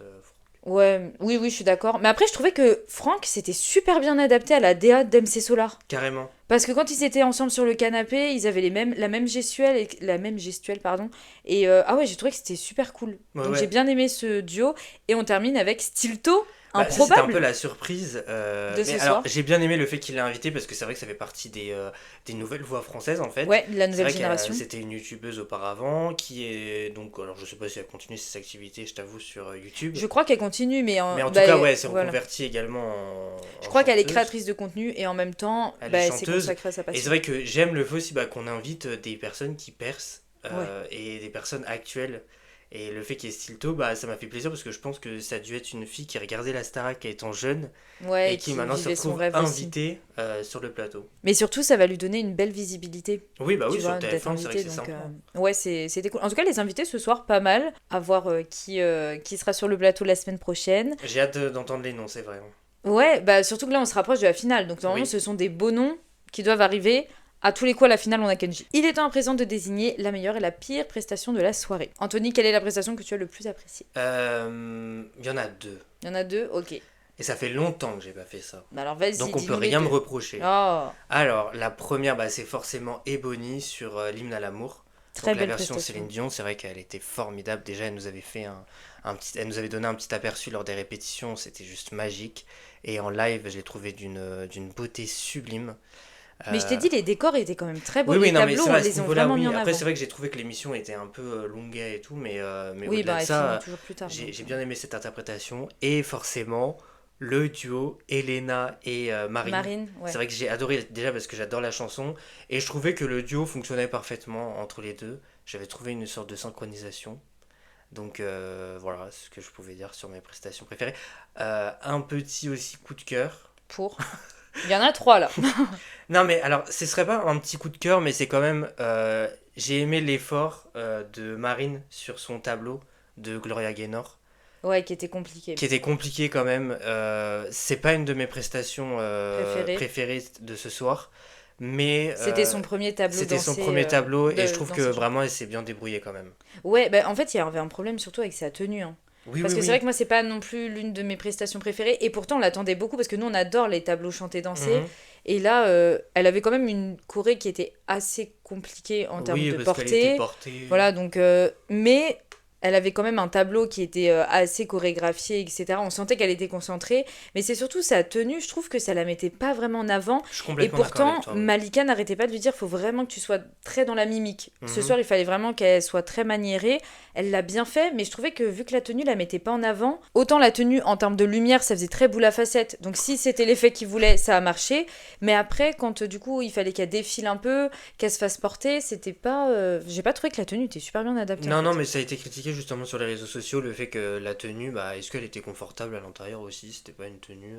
Ouais, oui, je suis d'accord. Mais après, je trouvais que Franck s'était super bien adapté à la DA d'MC Solar. Carrément. Parce que quand ils étaient ensemble sur le canapé, ils avaient la même gestuelle, pardon. Et ah ouais, j'ai trouvé que c'était super cool. Ouais, Donc ouais. j'ai bien aimé ce duo. Et on termine avec Stilto, Bah, ça, c'était un improbable. peu la surprise. De ce mais alors, soir. j'ai bien aimé le fait qu'il l'ait invité parce que c'est vrai que ça fait partie des nouvelles voix françaises en fait. Ouais, la C'est nouvelle vrai qu'elle génération. c'était une youtubeuse auparavant qui est donc alors je sais pas si elle continue ses activités, je t'avoue, sur YouTube. Je crois qu'elle continue, mais en, Mais en tout bah, cas, ouais, elle s'est voilà. reconvertie également en Je crois qu'elle est chanteuse. créatrice de contenu et en même temps, Elle bah, est elle s'est chanteuse. consacrée à sa Et c'est passion. vrai que j'aime le fait aussi qu'on invite des personnes qui percent et des personnes actuelles. Et le fait qu'il y ait Stilto, bah, ça m'a fait plaisir parce que je pense que ça a dû être une fille qui regardait la Starac étant jeune Ouais, et qui maintenant se vivait son retrouve rêve aussi. invitée sur le plateau. Mais surtout, ça va lui donner une belle visibilité. Oui, bah Tu oui, sur vois, d'être TF1, c'est vrai que invité, c'est donc, sympa. ouais, c'était cool. En tout cas, les invités ce soir, pas mal. À voir qui sera sur le plateau la semaine prochaine. J'ai hâte d'entendre les noms, c'est vrai. Ouais, bah surtout que là, on se rapproche de la finale. Donc, normalement, Oui. ce sont des beaux noms qui doivent arriver. À tous les coups, à la finale, on a Kenji. Il est temps à présent de désigner la meilleure et la pire prestation de la soirée. Anthony, quelle est la prestation que tu as le plus appréciée? Il y en a 2. Il y en a deux? Ok. Et ça fait longtemps que j'ai pas fait ça. Bah alors, vas-y, Donc on peut dis-nous les rien me deux. reprocher. Oh, Alors, la première, c'est forcément Ebony sur l'hymne à l'amour. très Donc la belle version prestation. Céline Dion, c'est vrai qu'elle était formidable. Déjà, elle nous avait fait elle nous avait donné un petit aperçu lors des répétitions, c'était juste magique. Et en live, je l'ai trouvé d'une beauté sublime. Mais je t'ai dit, les décors étaient quand même très beaux. Oui, Les non, mais tableaux, c'est on vrai, à ce les a niveau-là, vraiment oui. mis en Après, avant. c'est vrai que j'ai trouvé que l'émission était un peu longuet et tout, mais Oui, au-delà bah, de elle ça, finit toujours plus tard. j'ai donc. bien aimé cette interprétation. Et forcément, le duo Elena et Marine. Marine, ouais. C'est vrai que j'ai adoré déjà parce que j'adore la chanson et je trouvais que le duo fonctionnait parfaitement entre les deux. J'avais trouvé une sorte de synchronisation. Donc voilà ce que je pouvais dire sur mes prestations préférées. Un petit aussi coup de cœur. Pour. Il y en a 3 là. Non mais alors ce serait pas un petit coup de cœur mais c'est quand même... j'ai aimé l'effort de Marine sur son tableau de Gloria Gaynor. Ouais, qui était compliqué. Qui était compliqué quand même. C'est pas une de mes prestations préférées de ce soir. Mais c'était son premier tableau c'était dansé, son premier tableau et je trouve dans que ce genre. vraiment elle s'est bien débrouillée quand même. Ouais, bah, en fait, il y avait un problème surtout avec sa tenue. Hein. Oui, Parce oui, que oui. c'est vrai que moi, c'est pas non plus l'une de mes prestations préférées. Et pourtant, on l'attendait beaucoup parce que nous, on adore les tableaux chantés dansés. Mhm. Et là, elle avait quand même une choré qui était assez compliquée en termes Oui, de parce qu'elle était portée. portée. Voilà, donc. Mais elle avait quand même un tableau qui était assez chorégraphié, etc. On sentait qu'elle était concentrée. Mais c'est surtout sa tenue, je trouve que ça la mettait pas vraiment en avant. Je suis Et complètement d'accord pourtant, avec toi. Oui. Malika n'arrêtait pas de lui dire faut vraiment que tu sois très dans la mimique. Ce Mhm. soir, il fallait vraiment qu'elle soit très maniérée. Elle l'a bien fait, mais je trouvais que vu que la tenue la mettait pas en avant, autant la tenue en termes de lumière, ça faisait très boule à facettes. Donc si c'était l'effet qu'il voulait, ça a marché. Mais après, quand du coup il fallait qu'elle défile un peu, qu'elle se fasse porter, c'était pas. J'ai pas trouvé que la tenue était super bien adaptée. Non, en fait. non, mais ça a été critiqué justement sur les réseaux sociaux, le fait que la tenue, bah, est-ce qu'elle était confortable à l'intérieur aussi? C'était pas une tenue.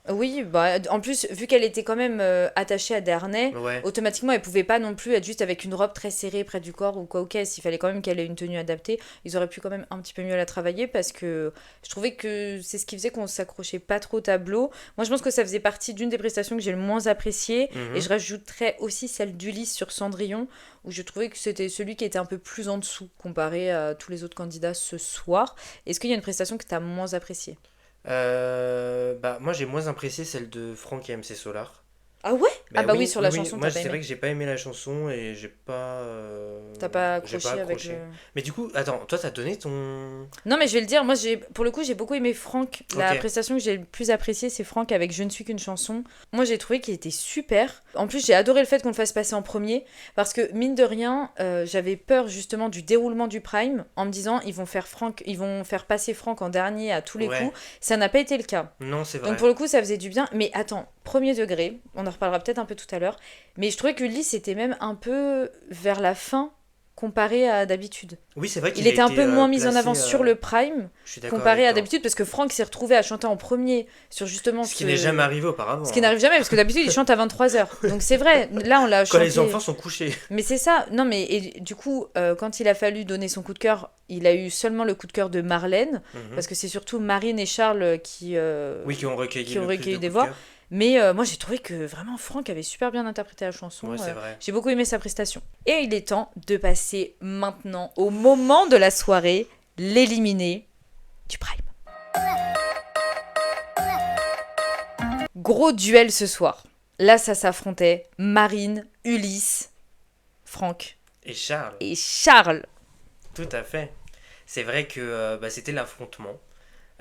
Oui, bah en plus, vu qu'elle était quand même attachée à des harnais. Ouais. Automatiquement, elle pouvait pas non plus être juste avec une robe très serrée près du corps ou quoi, ok, s'il fallait quand même qu'elle ait une tenue adaptée, ils auraient pu quand même un petit peu mieux la travailler parce que je trouvais que c'est ce qui faisait qu'on s'accrochait pas trop au tableau. Moi, je pense que ça faisait partie d'une des prestations que j'ai le moins appréciées Mhm. et je rajouterais aussi celle d'Ulysse sur Cendrillon où je trouvais que c'était celui qui était un peu plus en dessous comparé à tous les autres candidats ce soir. Est-ce qu'il y a une prestation que tu as moins appréciée? Bah, moi j'ai moins apprécié celle de Franck et MC Solar. Ah ouais? Ah bah oui, oui, sur la oui, chanson, moi t'as pas c'est vrai aimé. que j'ai pas aimé la chanson et j'ai pas. T'as pas J'ai accroché avec le... Mais du coup, attends, toi t'as donné ton. Non, mais je vais le dire, moi, pour le coup, j'ai beaucoup aimé Franck. La Ok. prestation que j'ai le plus appréciée, c'est Franck avec Je ne suis qu'une chanson. Moi, j'ai trouvé qu'il était super. En plus, j'ai adoré le fait qu'on le fasse passer en premier, parce que, mine de rien, j'avais peur justement du déroulement du Prime, en me disant, ils vont faire passer Franck en dernier à tous les Ouais. coups. Ça n'a pas été le cas. Non, c'est vrai. Donc pour le coup, ça faisait du bien. Mais attends, premier degré, on en reparlera peut-être un peu tout à l'heure, mais je trouvais que Ulysse était même un peu vers la fin comparé à d'habitude. Oui, c'est vrai qu'il Il était a un été, peu moins mis en placé, avant sur le Prime Je suis d'accord comparé avec à toi. d'habitude parce que Franck s'est retrouvé à chanter en premier sur justement Ce qui n'est jamais arrivé auparavant. Ce qui n'arrive jamais parce que d'habitude il chante à 23h. Donc c'est vrai, là on l'a Quand chanté. les enfants sont couchés. Mais c'est ça, non mais et, du coup quand il a fallu donner son coup de cœur, il a eu seulement le coup de cœur de Marlène Mhm. parce que c'est surtout Marine et Charles qui Oui, qui ont recueilli, qui ont le plus recueilli de des coups de voix. cœur. Mais moi j'ai trouvé que vraiment Franck avait super bien interprété la chanson. Ouais, c'est vrai. J'ai beaucoup aimé sa prestation. Et il est temps de passer maintenant au moment de la soirée, l'éliminé du Prime. Gros duel ce soir. Là, ça s'affrontait Marine, Ulysse, Franck Et Charles, et Charles. tout à fait. C'est vrai que bah, c'était l'affrontement.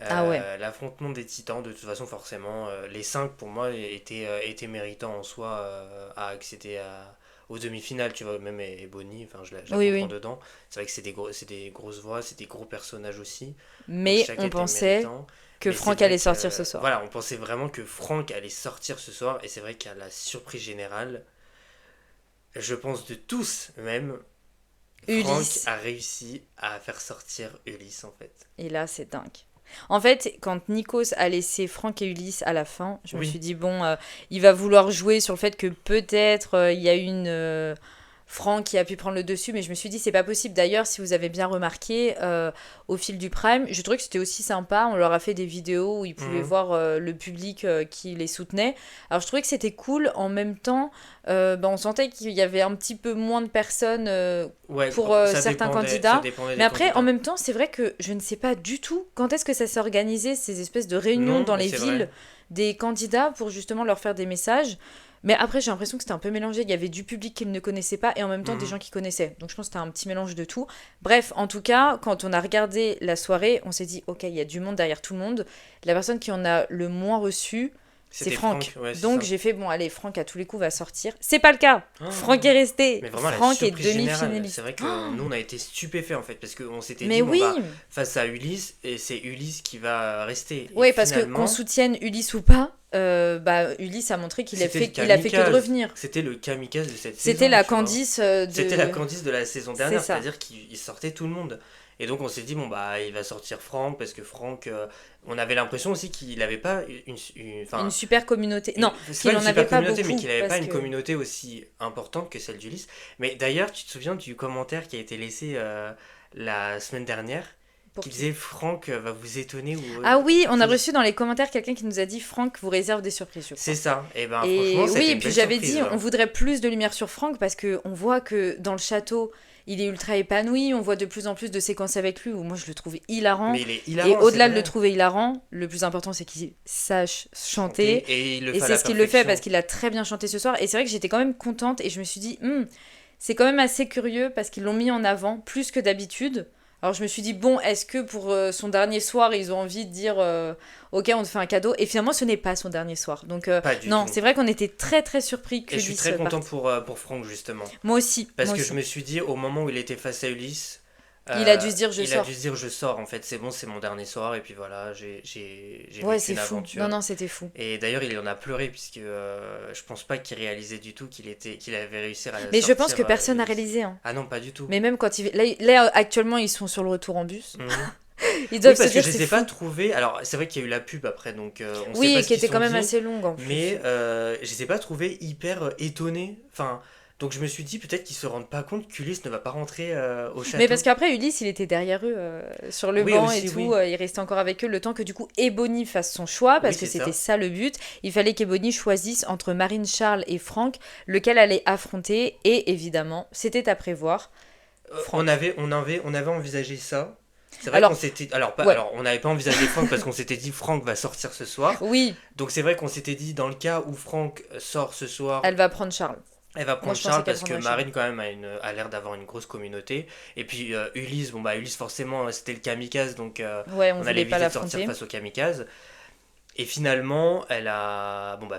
Ah ouais. L'affrontement des titans, de toute façon, forcément. Les 5, pour moi, étaient méritants en soi à accéder aux demi-finales, tu vois, même et Bonnie, enfin, je la Oui, comprends oui. dedans. C'est vrai que c'est des grosses voix, c'est des gros personnages aussi. Mais Donc, chacun on était pensait méritant. que Mais Franck c'est vrai allait que, sortir ce soir. Voilà, on pensait vraiment que Franck allait sortir ce soir, et c'est vrai qu'à la surprise générale, je pense de tous même, Ulysse. Franck a réussi à faire sortir Ulysse en fait. Et là, c'est dingue. En fait, quand Nikos a laissé Franck et Ulysse à la fin, je me Oui. suis dit, bon, il va vouloir jouer sur le fait que peut-être il y a une Franck qui a pu prendre le dessus, mais je me suis dit, c'est pas possible. D'ailleurs, si vous avez bien remarqué, au fil du Prime, je trouvais que c'était aussi sympa. On leur a fait des vidéos où ils pouvaient Mhm. voir le public qui les soutenait. Alors, je trouvais que c'était cool. En même temps, on sentait qu'il y avait un petit peu moins de personnes Ouais, pour ça certains dépendait- candidats. ça dépendait des Mais après, candidats. en même temps, c'est vrai que je ne sais pas du tout quand est-ce que ça s'est organisé, ces espèces de réunions Non, dans mais les c'est villes vrai. des candidats pour justement leur faire des messages. Mais après, j'ai l'impression que c'était un peu mélangé. Il y avait du public qu'ils ne connaissaient pas et en même temps des Mhm. gens qui connaissaient. Donc je pense que c'était un petit mélange de tout. Bref, en tout cas, quand on a regardé la soirée, on s'est dit, ok, il y a du monde derrière tout le monde. La personne qui en a le moins reçu, c'est C'était Franck. Ouais, c'est Donc ça. j'ai fait, bon, allez, Franck à tous les coups va sortir. C'est pas le cas. Oh. Franck est resté. Mais vraiment, Franck la est surprise générale, demi-finaliste. c'est vrai que Oh. nous, on a été stupéfaits en fait, parce qu'on s'était Mais dit, bon, oui. bah, face à Ulysse, et c'est Ulysse qui va rester. Oui, Et parce que finalement, qu'on soutienne Ulysse ou pas, Ulysse a montré qu'il a c'était fait, le il a fait que de kamikaze. revenir. C'était le kamikaze de cette saison. C'était la tu vois. Candice C'était la Candice de la saison dernière, C'est ça. c'est-à-dire qu'il sortait tout le monde. Et donc on s'est dit, bon bah il va sortir Franck, parce que Franck, on avait l'impression aussi qu'il n'avait pas une super communauté. Non, c'est qu'il pas en une avait super pas communauté, beaucoup. mais qu'il n'avait pas parce une que- communauté aussi importante que celle d'Ulysse. Mais d'ailleurs, tu te souviens du commentaire qui a été laissé la semaine dernière, Pour qui qui disait Franck va vous étonner ou... Ah oui, on a qui- reçu dans les commentaires quelqu'un qui nous a dit Franck vous réserve des surprises. Je crois. C'est ça. Et ben Et franchement, c'était oui, et une puis belle j'avais surprise, dit, hein. on voudrait plus de lumière sur Franck parce que on voit que dans le château, il est ultra épanoui. On voit de plus en plus de séquences avec lui où moi je le trouve hilarant. Mais il est hilarant, Et au-delà c'est de le vrai. trouver hilarant, le plus important c'est qu'il sache chanter. Et il le Et fait à c'est la ce qu'il le fait perfection. parce qu'il a très bien chanté ce soir. Et c'est vrai que j'étais quand même contente et je me suis dit, c'est quand même assez curieux parce qu'ils l'ont mis en avant plus que d'habitude. Alors je me suis dit, bon, est-ce que pour son dernier soir, ils ont envie de dire, ok, on te fait un cadeau. Et finalement, ce n'est pas son dernier soir. Donc Pas du non, tout. c'est vrai qu'on était très très surpris que Et je suis Ulysse très content parte. pour Franck, justement. Moi aussi. Parce moi que aussi. je me suis dit, au moment où il était face à Ulysse, Il a dû se dire, je il sors. a dû se dire, je sors, en fait, c'est bon, c'est mon dernier soir, et puis voilà, j'ai Ouais, vécu c'est une fou. aventure. Non, non, c'était fou. Et d'ailleurs, il en a pleuré, puisque je pense pas qu'il réalisait du tout qu'il avait réussi à Mais je sortir, pense que personne n'a Ulysse. réalisé. Hein. Ah non, pas du tout. Mais même quand là, actuellement, ils sont sur le retour en bus. Mhm. Ils doivent Oui, parce se que dire je c'est les ai fou. pas trouvés. Alors, c'est vrai qu'il y a eu la pub après, donc on sait Oui, pas et ce qui qu'ils était sont quand même dit, assez longue en plus. mais je les ai pas trouvés hyper étonnés. Enfin, donc je me suis dit peut-être qu'ils se rendent pas compte qu'Ulysse ne va pas rentrer au château. Mais parce qu'après, Ulysse, il était derrière eux sur le Oui, banc aussi, et tout. oui. Il restait encore avec eux le temps que du coup Ebony fasse son choix parce Oui, que c'est c'était ça. ça le but. Il fallait qu'Ebony choisisse entre Marine, Charles et Franck lequel allait affronter. Et évidemment, c'était à prévoir. Franck. On avait envisagé ça. C'est vrai Alors, qu'on s'était. Alors, ouais. alors, on n'avait pas envisagé Franck parce qu'on s'était dit Franck va sortir ce soir. Oui, Donc c'est vrai qu'on s'était dit dans le cas où Franck sort ce soir, elle va prendre Charles. elle va prendre je pensais Charles qu'elle parce que prendrait Charles. Marine quand même a l'air d'avoir une grosse communauté. Et puis Ulysse, bon bah Ulysse forcément c'était le kamikaze donc Ouais, on on allait voulait pas éviter de sortir l'affronter. face au kamikaze. Et finalement,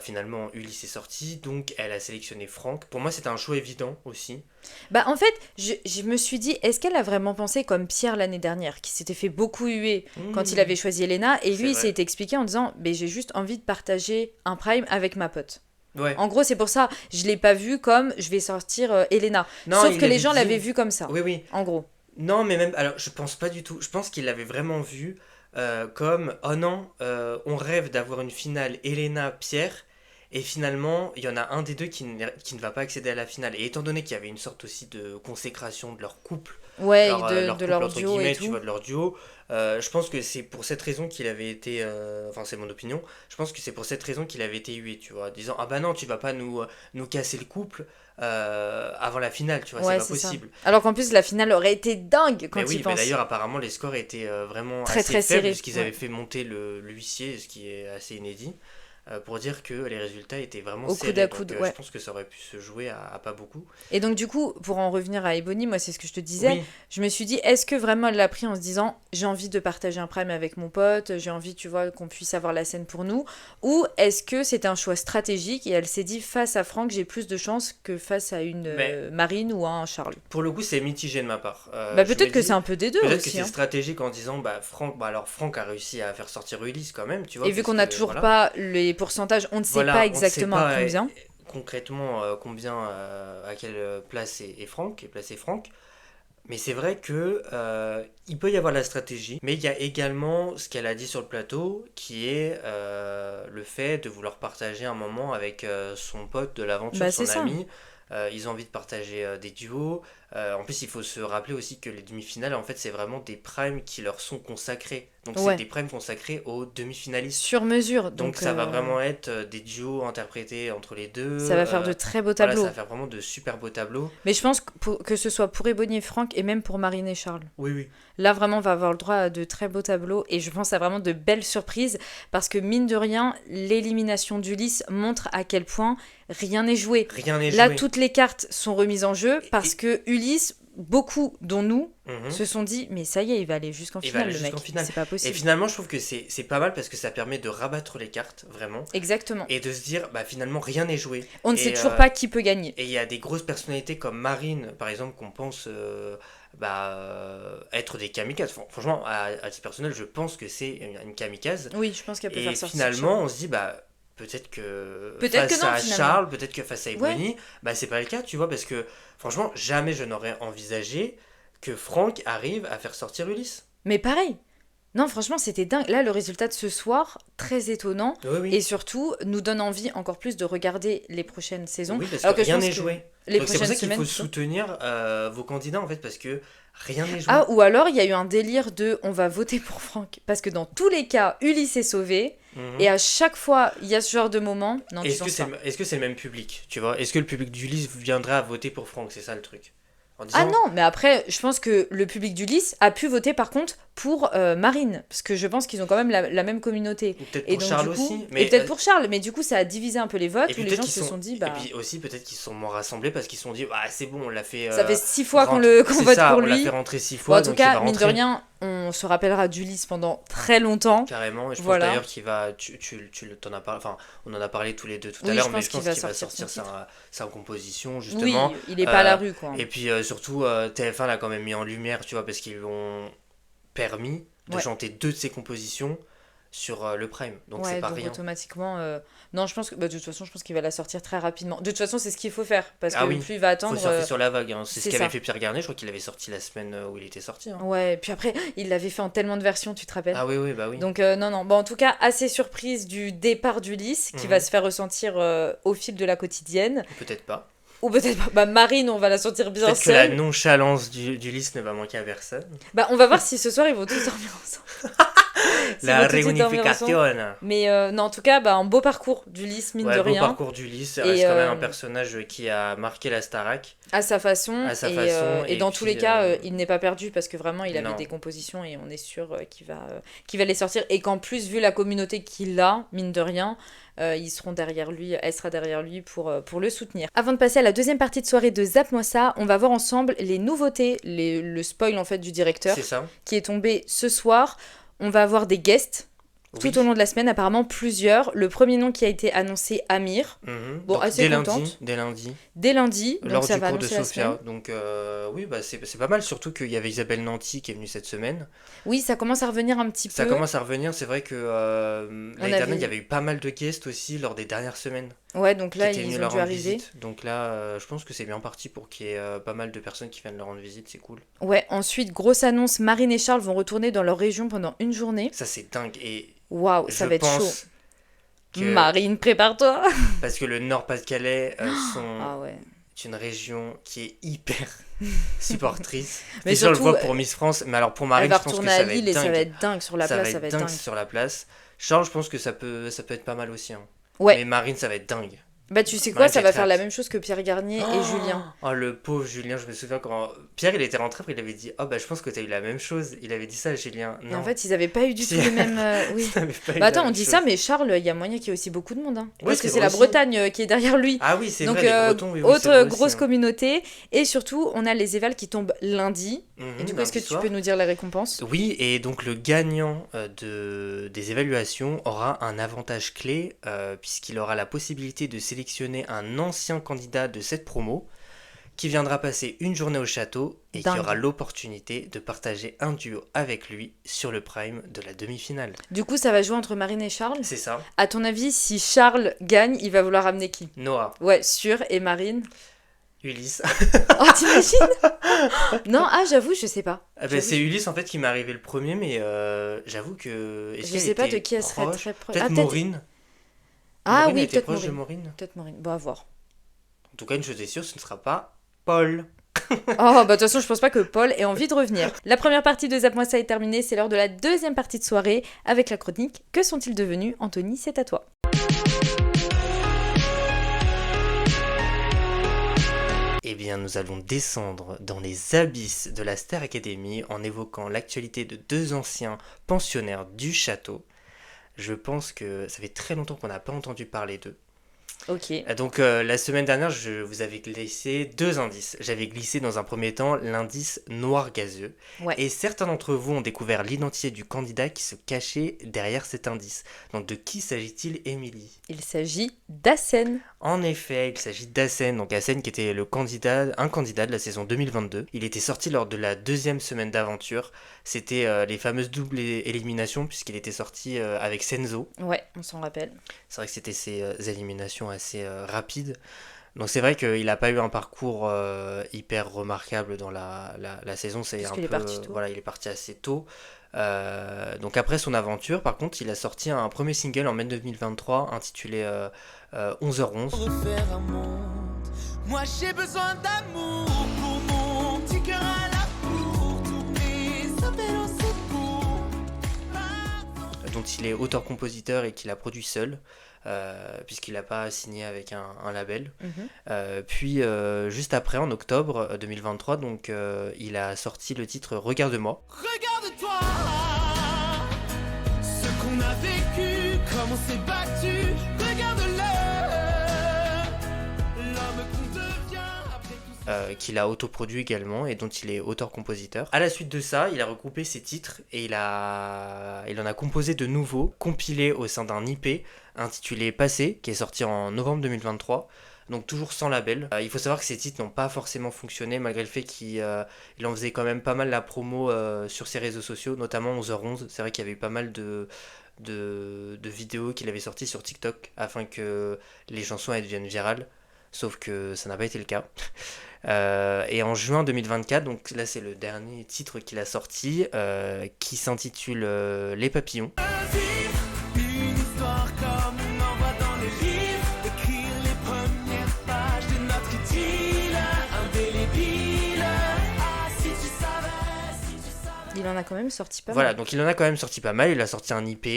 finalement Ulysse est sortie, donc elle a sélectionné Franck. Pour moi c'était un choix évident aussi. Bah en fait, je me suis dit, est-ce qu'elle a vraiment pensé comme Pierre l'année dernière, qui s'était fait beaucoup huer quand il avait choisi Elena, et C'est lui il vrai. s'est expliqué en disant, mais j'ai juste envie de partager un prime avec ma pote. Ouais. En gros, c'est pour ça, je l'ai pas vu comme je vais sortir Elena. Non, Sauf il que les l'avait gens dit. l'avaient vu comme ça, Oui, oui. en gros. Non, mais même, alors je pense pas du tout. Je pense qu'il l'avait vraiment vu comme oh non, on rêve d'avoir une finale Elena-Pierre, et finalement il y en a un des deux qui ne va pas accéder à la finale. Et étant donné qu'il y avait une sorte aussi de consécration de leur couple, Ouais, leur, de couple, leur entre duo guillemets, et tu tout. vois, de leur duo, je pense que c'est pour cette raison qu'il avait été. Enfin, c'est mon opinion. Je pense que c'est pour cette raison qu'il avait été hué, tu vois, disant ah bah non, tu vas pas nous casser le couple avant la finale, tu vois, Ouais, c'est pas c'est ça. possible. Alors qu'en plus, la finale aurait été dingue quand Mais oui, il mais pense. d'ailleurs, apparemment, les scores étaient vraiment Très, assez très faibles, serrés, puisqu'ils ouais. avaient fait monter l'huissier, ce qui est assez inédit, pour dire que les résultats étaient vraiment Au coude serrés. à coude, Donc, ouais. je pense que ça aurait pu se jouer à pas beaucoup. Et donc du coup, pour en revenir à Ebony, moi c'est ce que je te disais, Oui, je me suis dit, est-ce que vraiment elle l'a pris en se disant, j'ai envie de partager un prime avec mon pote, j'ai envie, tu vois, qu'on puisse avoir la scène pour nous, ou est-ce que c'était un choix stratégique et elle s'est dit, face à Franck, j'ai plus de chance que face à une Mais- Marine ou à un Charles. pour le coup, c'est mitigé de ma part. Bah Je peut-être me que dis, c'est un peu des deux peut-être que aussi. c'est Hein. stratégique en disant, bah, alors Franck a réussi à faire sortir Ulysse quand même, tu vois. Et vu parce qu'on n'a que, toujours voilà. pas les pourcentages, on ne sait Voilà, pas on ne exactement sait à pas, combien. concrètement combien, à quelle place est placé Franck. Mais c'est vrai que il peut y avoir la stratégie, mais il y a également ce qu'elle a dit sur le plateau, qui est le fait de vouloir partager un moment avec son pote de l'aventure, Bah, son c'est ça. ami. Ils ont envie de partager des duos. En plus, il faut se rappeler aussi que les demi-finales, en fait, c'est vraiment des primes qui leur sont consacrés. Donc, Ouais. c'est des primes consacrés aux demi-finalistes. Sur mesure. Donc ça va vraiment être des duos interprétés entre les deux. Ça va faire de très beaux voilà, tableaux. ça va faire vraiment de super beaux tableaux. Mais je pense que ce soit pour Ebony et Franck et même pour Marine et Charles. Oui, oui. Là, vraiment, on va avoir le droit à de très beaux tableaux et je pense à vraiment de belles surprises parce que, mine de rien, l'élimination d'Ulysse montre à quel point rien n'est joué. Rien n'est Là, joué. toutes les cartes sont remises en jeu parce que Ulysse, beaucoup, dont nous, Mhm. se sont dit, mais ça y est, il va aller jusqu'en Il va finale, aller le mec. jusqu'en finale. C'est pas Et possible. finalement, je trouve que c'est pas mal parce que ça permet de rabattre les cartes, vraiment. Exactement. Et de se dire, bah finalement, rien n'est joué. On ne Et, sait toujours pas qui peut gagner. Et il y a des grosses personnalités comme Marine, par exemple, qu'on pense être des kamikazes. Franchement, à titre personnel, je pense que c'est une kamikaze. Oui, je pense qu'elle peut Et faire sortir finalement, Charles. on se dit, bah, peut-être que Peut-être face que non, à finalement. Charles, peut-être que face à Ebony, bah, c'est pas le cas, tu vois, parce que franchement, jamais je n'aurais envisagé que Franck arrive à faire sortir Ulysse. Mais pareil. Non, franchement, c'était dingue. Là, le résultat de ce soir, très étonnant. Oui, oui. Et surtout, nous donne envie encore plus de regarder les prochaines saisons. Oui, parce Alors que je rien pense n'est que joué. Les Donc c'est pour prochaines ça qu'il faut semaines, plutôt. soutenir vos candidats, en fait, parce que rien n'est joué. Ah, ou alors, il y a eu un délire de on va voter pour Franck. Parce que dans tous les cas, Ulysse est sauvé. Mhm. Et à chaque fois, il y a ce genre de moment. Non, tu Est-ce que penses c'est pas. est-ce que c'est le même public, tu vois? Est-ce que le public d'Ulysse viendrait à voter pour Franck? C'est ça le truc. En disant, Ah non, mais après, je pense que le public d'Ulysse a pu voter par contre pour Marine. Parce que je pense qu'ils ont quand même la même communauté. ou peut-être Et pour donc, Charles du coup, aussi. et peut-être pour Charles, mais du coup, ça a divisé un peu les votes Et où puis les peut-être gens qu'ils se sont dit, Et bah, puis aussi, peut-être qu'ils se sont moins rassemblés parce qu'ils se sont dit, ah, c'est bon, on l'a fait. ça fait 6 fois qu'on C'est vote ça, pour on l'a lui. fait rentrer 6 Bon, fois. en tout donc il va cas, mine de rentrer rien, on se rappellera d'Ulysse pendant très longtemps. carrément. Et je pense Voilà. d'ailleurs qu'il va. T'en as parlé. Enfin, on en a parlé tous les deux tout à Oui, l'heure, je mais pense je pense qu'il va qu'il va sortir son sortir sa composition, Oui, justement. il est pas à la Euh, rue, quoi. Et puis surtout, TF1 l'a quand même mis en lumière, tu vois, parce qu'ils lui ont permis de Ouais. chanter 2 de ses compositions sur le Prime. Donc Ouais, c'est pas donc rien. automatiquement. Non, je pense que. Bah, de toute façon, je pense qu'il va la sortir très rapidement. De toute façon, c'est ce qu'il faut faire. Parce que Ah oui, plus il va Faut attendre. surfer sur la vague. Hein. C'est ce c'est qu'avait ça. fait Pierre Garnier. Je crois qu'il l'avait sorti la semaine où il était sorti. Hein. Ouais, puis après, il l'avait fait en tellement de versions, tu te rappelles? Ah oui, oui, bah oui. Donc, non, non. Bon, en tout cas, assez surprise du départ d'Ulysse, qui Mhm. va se faire ressentir au fil de la quotidienne. Peut-être pas. Ou peut-être pas. Bah, Marine, on va la sentir bien Peut-être que la seule. nonchalance d'Ulysse ne va manquer à personne. Bah, on va voir si ce soir ils vont tous dormir ensemble. S'ils La vont tout de suite dormir ensemble. réunification. Mais non, en tout cas, bah, un beau parcours d'Ulysse, mine Ouais, de beau rien, parcours d'Ulysse. Ça Et, reste quand même un personnage qui a marqué la Starac. à sa façon. À sa et, façon, et et dans tous puis, les cas, il n'est pas perdu parce que vraiment, il avait non. des compositions et on est sûr qu'il va les sortir. Et qu'en plus, vu la communauté qu'il a, mine de rien, ils seront derrière lui, elle sera derrière lui pour le soutenir. Avant de passer à la deuxième partie de soirée de Zap-moi ça, on va voir ensemble les nouveautés, le spoil en fait du directeur C'est ça. qui est tombé ce soir. On va avoir des guests. Oui. Tout au long de la semaine, apparemment plusieurs. Le premier nom qui a été annoncé, Amir, Mhm. Bon, Donc, assez dès contente. lundi. Dès lundi. dès lundi. Donc Lors ça du va cours de annoncer la Sofia. semaine. Donc oui, bah, c'est pas mal. Surtout qu'il y avait Isabelle Nanty qui est venue cette semaine. Oui, ça commence à revenir un petit Ça peu. commence à revenir. C'est vrai que l'année avait- dernière, il y avait eu pas mal de guests aussi lors des dernières semaines. Ouais, donc là, qui étaient venus ils leur ont dû rendre arriver. visite. Donc là, je pense que c'est bien parti pour qu'il y ait pas mal de personnes qui viennent leur rendre visite. C'est cool. Ouais, ensuite, grosse annonce, Marine et Charles vont retourner dans leur région pendant une journée. Ça, c'est dingue. Et Waouh, ça je va être chaud. pense que... Marine, prépare-toi. Parce que le Nord-Pas-de-Calais sont Ah ouais. une région qui est hyper supportrice. Mais Déjà, on le surtout, voit pour Miss France, mais alors pour Elle Marine, va je pense que retourner ça à va Lille et être ça va dingue. être dingue sur la Ça place, va ça être va être dingue dingue. sur la place. Charles, je pense que ça peut être pas mal aussi. Hein. Ouais. Mais Marine, ça va être dingue. Bah tu sais quoi, Marine, ça j'ai va très faire la hâte. même chose que Pierre Garnier et Julien. Oh, le pauvre Julien, je me souviens quand Pierre, il était rentré, après il avait dit, oh bah je pense que t'as eu la même chose. Il avait dit ça à Julien. Et Non. en fait, ils avaient pas eu du Si. tout les mêmes... oui. Ça avait pas eu Bah la attends, on même dit chose. ça, mais Charles, il y a moyen qu'il y ait aussi beaucoup de monde. Hein. Ouais, Parce que c'est c'est vrai la aussi. Bretagne qui est derrière lui. Ah oui, c'est Donc, vrai, les Bretons, oui, oui, c'est autre vrai grosse aussi, hein. communauté. Et surtout, on a les évals qui tombent lundi. Mhm, Et du coup, lundi est-ce que tu soir. peux nous dire les récompenses? Oui, et donc le gagnant des évaluations aura un avantage clé puisqu'il aura la possibilité de sélectionner un ancien candidat de cette promo qui viendra passer une journée au château et Dingue. qui aura l'opportunité de partager un duo avec lui sur le prime de la demi-finale. Du coup, ça va jouer entre Marine et Charles. C'est ça, À ton avis, si Charles gagne, il va vouloir ramener qui? Noah, Ouais, sûr. Et Marine? Ulysse. Oh, t'imagines? Non, ah, j'avoue, je sais pas. Ah ben, J'avoue, c'est Ulysse en fait qui m'est arrivé le premier, mais j'avoue que... est-ce Je qu'elle sais pas était de qui elle serait proche très proche. Peut-être Ah, peut-être- Maureen. Ah Maureen oui, était peut-être proche de Maureen. Maureen. Peut-être Maureen. Bon, à voir. En tout cas, une chose est sûre, ce ne sera pas Paul. Oh, bah de toute façon, je pense pas que Paul ait envie de revenir. La première partie de Zap Moi Ça est terminée, c'est l'heure de la deuxième partie de soirée avec la chronique Que sont-ils devenus? Anthony, c'est à toi. Eh bien, nous allons descendre dans les abysses de la Star Academy en évoquant l'actualité de 2 anciens pensionnaires du château. Je pense que ça fait très longtemps qu'on n'a pas entendu parler d'eux. Ok. Donc la semaine dernière, je vous avais glissé 2 indices. J'avais glissé dans un premier temps l'indice noir gazeux. Ouais. Et certains d'entre vous ont découvert l'identité du candidat qui se cachait derrière cet indice. Donc de qui s'agit-il, Émilie ? Il s'agit d'Hassen. En effet, il s'agit d'Hassen. Donc Hassen qui était un candidat de la saison 2022. Il était sorti lors de la 2e semaine d'aventure. C'était les fameuses doubles éliminations puisqu'il était sorti avec Senzo. Ouais, on s'en rappelle. C'est vrai que c'était ces éliminations assez rapides. Donc c'est vrai qu'il n'a pas eu un parcours hyper remarquable dans la saison. C'est Parce un qu'il est peu, parti tôt. voilà, il est parti assez tôt. Donc après son aventure, par contre, il a sorti un premier single en mai 2023 intitulé 11h11. Refaire un monde. Moi j'ai besoin d'amour pour mon petit cœur à la pour tourner sa belle au secours. Dont il est auteur-compositeur et qu'il a produit seul, puisqu'il n'a pas signé avec un label. Puis juste après, en octobre 2023, donc, il a sorti le titre Regarde-moi. Regarde-toi, ce qu'on a vécu, comment on s'est battu. Regarde-le, l'homme qu'on devient après tout ça. Qu'il a autoproduit également et dont il est auteur-compositeur. À la suite de ça, il a regroupé ses titres et il en a composé de nouveaux, compilés au sein d'un EP intitulé Passé, qui est sorti en novembre 2023. Donc toujours sans label. Il faut savoir que ces titres n'ont pas forcément fonctionné malgré le fait qu'il en faisait quand même pas mal la promo sur ses réseaux sociaux, notamment 11h11. C'est vrai qu'il y avait eu pas mal de vidéos qu'il avait sorties sur TikTok afin que les chansons elles deviennent virales. Sauf que ça n'a pas été le cas. Et en juin 2024, donc là c'est le dernier titre qu'il a sorti, qui s'intitule Les Papillons. Une histoire comme on en voit dans les livres, écrire les premières pages de notre idylle, indélébile. Ah, si tu savais. Il en a quand même sorti pas Voilà, mal. donc il en a quand même sorti pas mal, il a sorti un IP,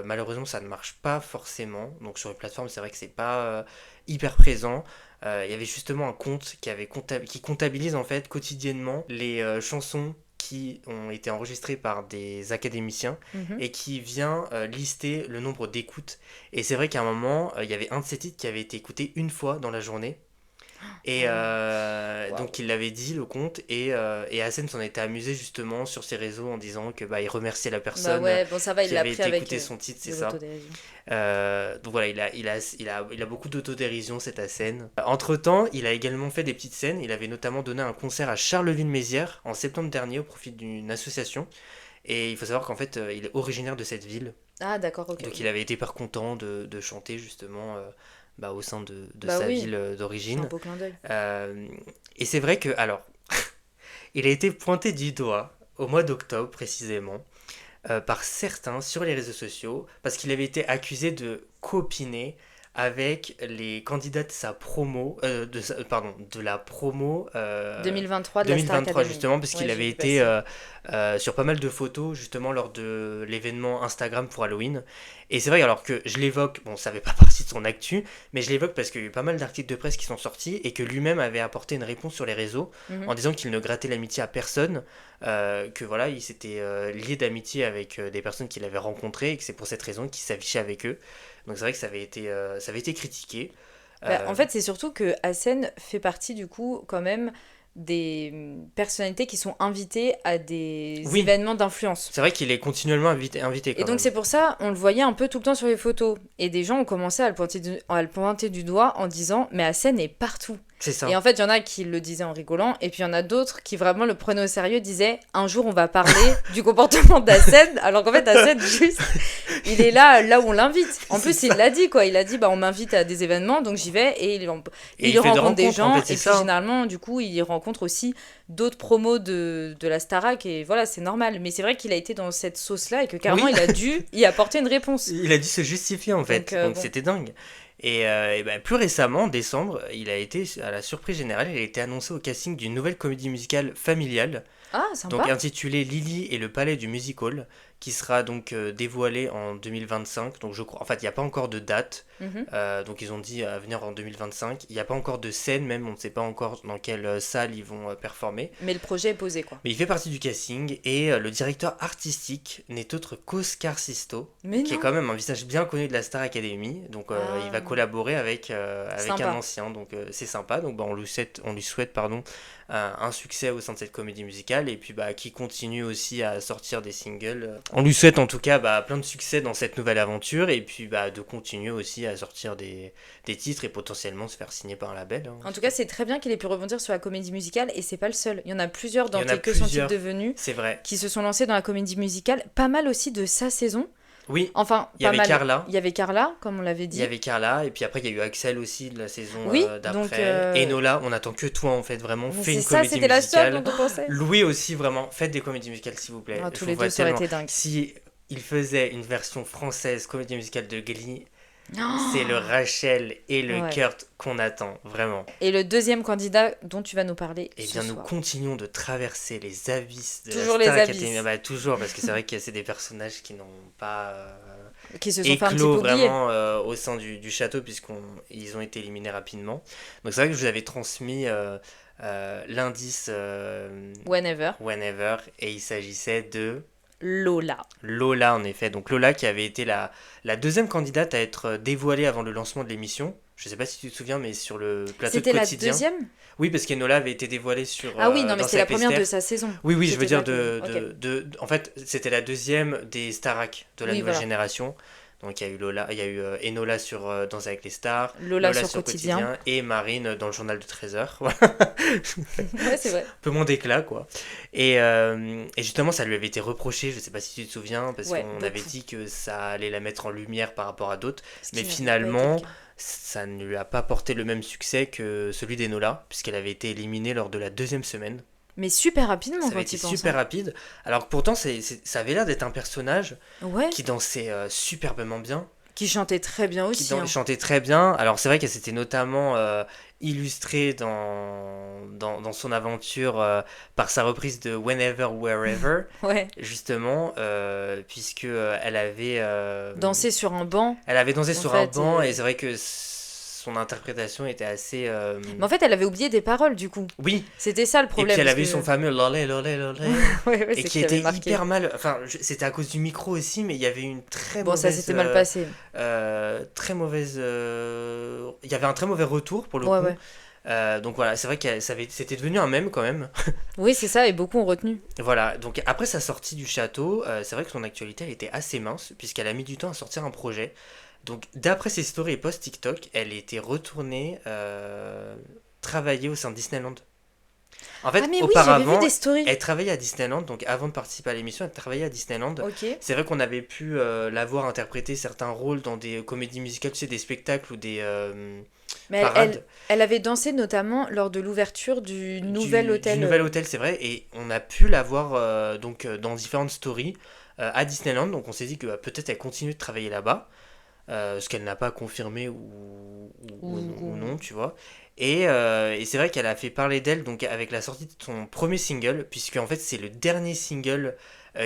malheureusement ça ne marche pas forcément, donc sur les plateformes c'est vrai que c'est pas hyper présent. Il y avait justement un compte qui comptabilise en fait quotidiennement les chansons qui ont été enregistrées par des académiciens et qui vient lister le nombre d'écoutes. Et c'est vrai qu'à un moment, il y avait un de ces titres qui avait été écouté une fois dans la journée. Et donc il l'avait dit le compte et Hassen s'en était amusé justement sur ses réseaux en disant que il remerciait la personne Bah ouais, bon ça va, il qui l'a avait pris été avec écouter son titre, c'est de ça. l'autodérision. Donc voilà, il a beaucoup d'autodérision cette Hassen. Entre temps, il a également fait des petites scènes. Il avait notamment donné un concert à Charleville-Mézières en septembre dernier au profit d'une association. Et il faut savoir qu'en fait, il est originaire de cette ville. Ah d'accord, ok. Et donc il avait été hyper content de chanter justement au sein de Bah sa oui. ville C'est d'origine. un beau clin d'œil. Et c'est vrai que, alors, il a été pointé du doigt au mois d'octobre précisément par certains sur les réseaux sociaux parce qu'il avait été accusé de copiner avec les candidats de sa promo, de la promo 2023 de la Star 2023 Academy. justement, parce qu'il Ouais, avait j'ai vu été passer. sur pas mal de photos justement lors de l'événement Instagram pour Halloween. Et c'est vrai, alors que je l'évoque, bon, ça fait pas partie de son actu, mais je l'évoque parce qu'il y a eu pas mal d'articles de presse qui sont sortis et que lui-même avait apporté une réponse sur les réseaux en disant qu'il ne grattait l'amitié à personne, que voilà, il s'était lié d'amitié avec des personnes qu'il avait rencontrées et que c'est pour cette raison qu'il s'affichait avec eux. Donc c'est vrai que ça avait été critiqué. En fait, c'est surtout que Hassen fait partie du coup quand même des personnalités qui sont invitées à des Oui. événements d'influence. C'est vrai qu'il est continuellement invité quand Et donc même. c'est pour ça, on le voyait un peu tout le temps sur les photos. Et des gens ont commencé à le pointer du doigt en disant « mais Hassen est partout ». C'est ça. Et en fait, il y en a qui le disaient en rigolant, et puis il y en a d'autres qui vraiment le prenaient au sérieux, disaient « un jour on va parler du comportement d'Hassen », alors qu'en fait Hassen, juste, il est là où on l'invite. En plus, il l'a dit, quoi. Il a dit « on m'invite à des événements, donc j'y vais », et il fait des rencontre des rencontres, gens, en fait, et c'est puis ça. généralement, du coup, il rencontre aussi d'autres promos de la Starac, et voilà, c'est normal. Mais c'est vrai qu'il a été dans cette sauce-là, et que carrément, Oui. il a dû y apporter une réponse. Il a dû se justifier en fait, donc bon. c'était dingue. Et plus récemment, en décembre, il a été, à la surprise générale, il a été annoncé au casting d'une nouvelle comédie musicale familiale, Ah, sympa. donc intitulée Lily et le palais du music hall, qui sera donc dévoilé en 2025. Donc je crois, en fait, il n'y a pas encore de date. Donc ils ont dit à venir en 2025. Il n'y a pas encore de scène même, on ne sait pas encore dans quelle salle ils vont performer. Mais le projet est posé, quoi. Mais il fait partie du casting et le directeur artistique n'est autre qu'Oscar Sisto, Mais qui est non. quand même un visage bien connu de la Star Academy. Donc il va collaborer avec Sympa. un ancien, donc c'est sympa. Donc on lui souhaite pardon, un succès au sein de cette comédie musicale et puis qui continue aussi à sortir des singles. On lui souhaite en tout cas plein de succès dans cette nouvelle aventure et puis de continuer aussi à sortir des titres et potentiellement se faire signer par un label. Hein. En tout cas, c'est très bien qu'il ait pu rebondir sur la comédie musicale et c'est pas le seul. Il y en a plusieurs dans Il y en a Tes que sont-ils plusieurs. devenus C'est vrai. qui se sont lancés dans la comédie musicale. Pas mal aussi de sa saison. Oui, Enfin, il y pas avait mal. Carla. Il y avait Carla, comme on l'avait Il dit. y avait Carla, et puis après il y a eu Axel aussi de la saison Oui, d'après. donc, Et Nola, on attend que toi en fait, vraiment, Mais fais c'est une ça, comédie c'était la seule musicale. dont on pensait. Louis aussi, vraiment, faites des comédies musicales s'il vous plaît. Ah, Je tous vous les vois deux, ça aurait tellement. été dingue. Si il faisait une version française comédie musicale de Glee, Oh. c'est le Rachel et le Ouais. Kurt qu'on attend, vraiment. Et le deuxième candidat dont tu vas nous parler Et ce bien nous soir. continuons de traverser les abysses de Toujours la Star les Academy. abysses. Toujours, parce que c'est vrai que c'est des personnages qui n'ont pas... Qui se sont fait un petit peu éclos oublier. vraiment au sein du château puisqu'ils ont été éliminés rapidement. Donc c'est vrai que je vous avais transmis l'indice Whenever. Whenever et il s'agissait de Lola. Lola en effet. Donc Lola qui avait été la deuxième candidate à être dévoilée avant le lancement de l'émission. Je sais pas si tu te souviens mais sur le plateau de C'était la quotidien. deuxième. Oui parce qu'Enola avait été dévoilée sur Ah oui, non, mais dans c'était la Sacré première de Stère. sa saison. Oui, je veux C'était dire pas que- en fait, c'était la deuxième des Starac de la Oui, nouvelle voilà. génération. Donc il y a eu Lola, il y a eu Enola sur Danse avec les stars, Lola sur Quotidien. et Marine dans le journal de 13h. Voilà. Ouais, c'est vrai. Un peu moins d'éclat quoi. Et justement ça lui avait été reproché, je sais pas si tu te souviens, parce Ouais, qu'on beaucoup. avait dit que ça allait la mettre en lumière par rapport à d'autres. Ce qui Mais n'avait pas finalement, été le cas. ça ne lui a pas porté le même succès que celui d'Enola, puisqu'elle avait été éliminée lors de la deuxième semaine. Mais super rapidement Ça avait quand été tu penses. super rapide. Alors que pourtant, ça avait l'air d'être un personnage Ouais. qui dansait superbement bien, Qui chantait très bien qui aussi. Hein. chantait très bien. Alors c'est vrai qu'elle s'était notamment illustrée dans son aventure par sa reprise de Whenever, Wherever, Ouais. justement, puisque elle avait Danser sur un banc. elle avait dansé En sur un fait, banc et c'est vrai que son interprétation était assez... Mais en fait, elle avait oublié des paroles du coup. Oui, C'était ça le et problème. puis elle parce avait eu que- son fameux lolé, lolé, lolé. Ouais, ouais, Et c'est qui avait était marqué. hyper mal. Enfin, c'était à cause du micro aussi, mais il y avait une très Bon, mauvaise. ça s'était mal passé. Très mauvaise. Il y avait un très mauvais retour pour le Ouais, coup. ouais. Donc voilà, c'est vrai que c'était devenu un mème quand même. Oui, c'est ça, et beaucoup ont retenu. Voilà, donc après sa sortie du château, c'est vrai que son actualité elle était assez mince, puisqu'elle a mis du temps à sortir un projet. Donc d'après ses stories et posts TikTok, elle était retournée travailler au sein de Disneyland. En fait, Ah, mais oui, j'avais vu auparavant, des stories. elle travaillait à Disneyland, donc avant de participer à l'émission, elle travaillait à Disneyland. Ok. C'est vrai qu'on avait pu la voir interpréter certains rôles dans des comédies musicales, tu sais, des spectacles ou des Mais elle, parades. elle avait dansé notamment lors de l'ouverture du nouvel hôtel. Du nouvel hôtel, c'est vrai, et on a pu la voir dans différentes stories à Disneyland, donc on s'est dit que peut-être elle continue de travailler là-bas, ce qu'elle n'a pas confirmé ou non, tu vois. Et c'est vrai qu'elle a fait parler d'elle donc avec la sortie de son premier single, puisque en fait c'est le dernier single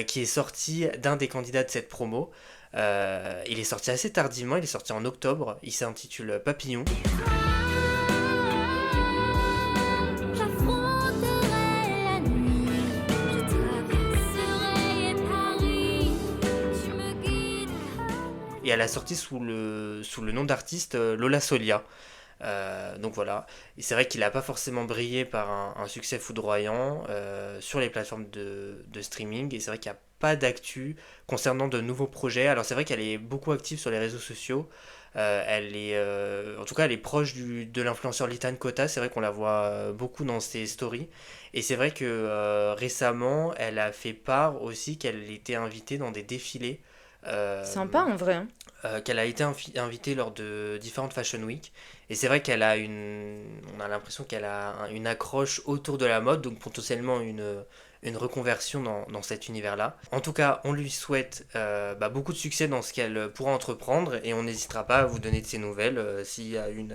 qui est sorti d'un des candidats de cette promo. Il est sorti assez tardivement, il est sorti en octobre, il s'intitule Papillon. J'affronterai la nuit, je traverserai Paris, tu me guideras. Et elle a sorti sous le nom d'artiste Lola Solia. Donc voilà, et c'est vrai qu'il n'a pas forcément brillé par un succès foudroyant sur les plateformes de streaming, et c'est vrai qu'il n'y a pas d'actu concernant de nouveaux projets. Alors c'est vrai qu'elle est beaucoup active sur les réseaux sociaux, en tout cas elle est proche de l'influenceur Litan Kota, c'est vrai qu'on la voit beaucoup dans ses stories, et c'est vrai que récemment elle a fait part aussi qu'elle était invitée dans des défilés. Sympa en vrai. Hein. Qu'elle a été invitée lors de différentes Fashion Week, et c'est vrai qu'elle a on a l'impression qu'elle a une accroche autour de la mode, donc potentiellement une reconversion dans cet univers-là. En tout cas, on lui souhaite beaucoup de succès dans ce qu'elle pourra entreprendre et on n'hésitera pas à vous donner de ses nouvelles s'il y a une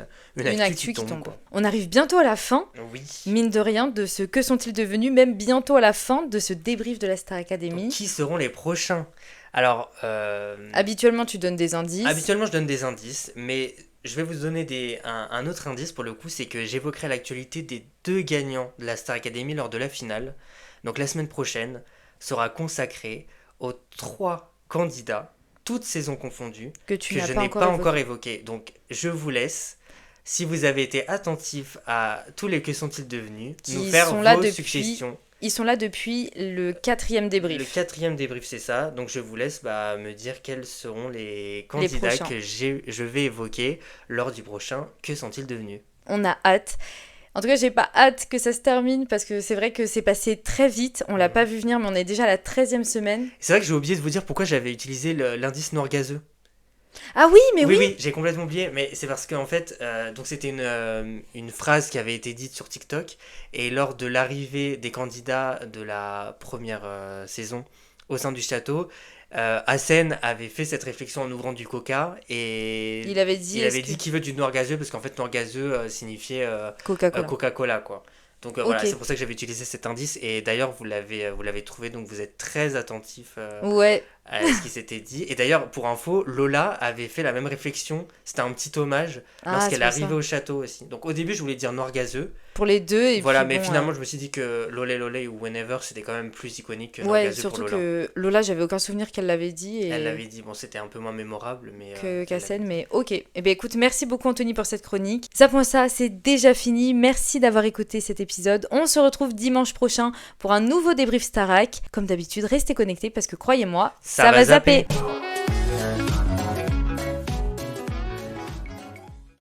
actu qui tombe. Quoi. On arrive bientôt à la fin, Oui. mine de rien, de ce Que sont-ils devenus, même bientôt à la fin de ce débrief de la Star Academy. Donc, qui seront les prochains? Alors, Habituellement, tu donnes des indices. habituellement, je donne des indices, mais je vais vous donner un autre indice pour le coup, c'est que j'évoquerai l'actualité des 2 gagnants de la Star Academy lors de la finale. Donc la semaine prochaine sera consacrée aux 3 candidats, toutes saisons confondues, que tu que n'as je pas n'ai encore pas évoqué. encore évoqués. Donc je vous laisse, si vous avez été attentifs à tous les Que sont-ils devenus, Qui nous faire sont vos là depuis- suggestions. Ils sont là depuis le 4e Le débrief. 4e débrief, c'est ça. Donc je vous laisse me dire quels seront les candidats prochains. que je vais évoquer lors du prochain Que sont-ils devenus? On a hâte. En tout cas, j'ai pas hâte que ça se termine parce que c'est vrai que c'est passé très vite. On l'a pas vu venir, mais on est déjà à la 13e semaine. C'est vrai que j'ai oublié de vous dire pourquoi j'avais utilisé l'indice noir gazeux. Ah oui, mais oui, Oui, j'ai complètement oublié, mais c'est parce qu'en fait, donc c'était une phrase qui avait été dite sur TikTok, et lors de l'arrivée des candidats de la première saison au sein du château, Hassen avait fait cette réflexion en ouvrant du coca, et il avait dit, il avait est-ce dit que- qu'il veut du noir gazeux, parce qu'en fait, noir gazeux signifiait Coca-Cola. Coca-Cola, quoi. Donc Ok. voilà, c'est pour ça que j'avais utilisé cet indice, et d'ailleurs, vous l'avez trouvé, donc vous êtes très attentif Ouais, à ce qui s'était dit. Et d'ailleurs, pour info, Lola avait fait la même réflexion. C'était un petit hommage Ah, lorsqu'elle c'est pour arrivait ça. au château aussi. Donc au début, je voulais dire noir gazeux. pour les deux. Et Voilà, puis, mais bon, finalement, je me suis dit que Lolé Lolé ou Whenever, c'était quand même plus iconique que noir ouais, gazeux pour surtout Lola. que Lola, j'avais aucun souvenir qu'elle l'avait dit. Et... Elle l'avait dit, bon, c'était un peu moins mémorable, mais... qu'elle Cassen, l'avait dit. mais ok. Eh bien écoute, merci beaucoup Anthony pour cette chronique. Zappons ça, c'est déjà fini. Merci d'avoir écouté cet épisode. On se retrouve dimanche prochain pour un nouveau débrief Starac. Comme d'habitude, restez connectés parce que croyez-moi, Ça va zapper.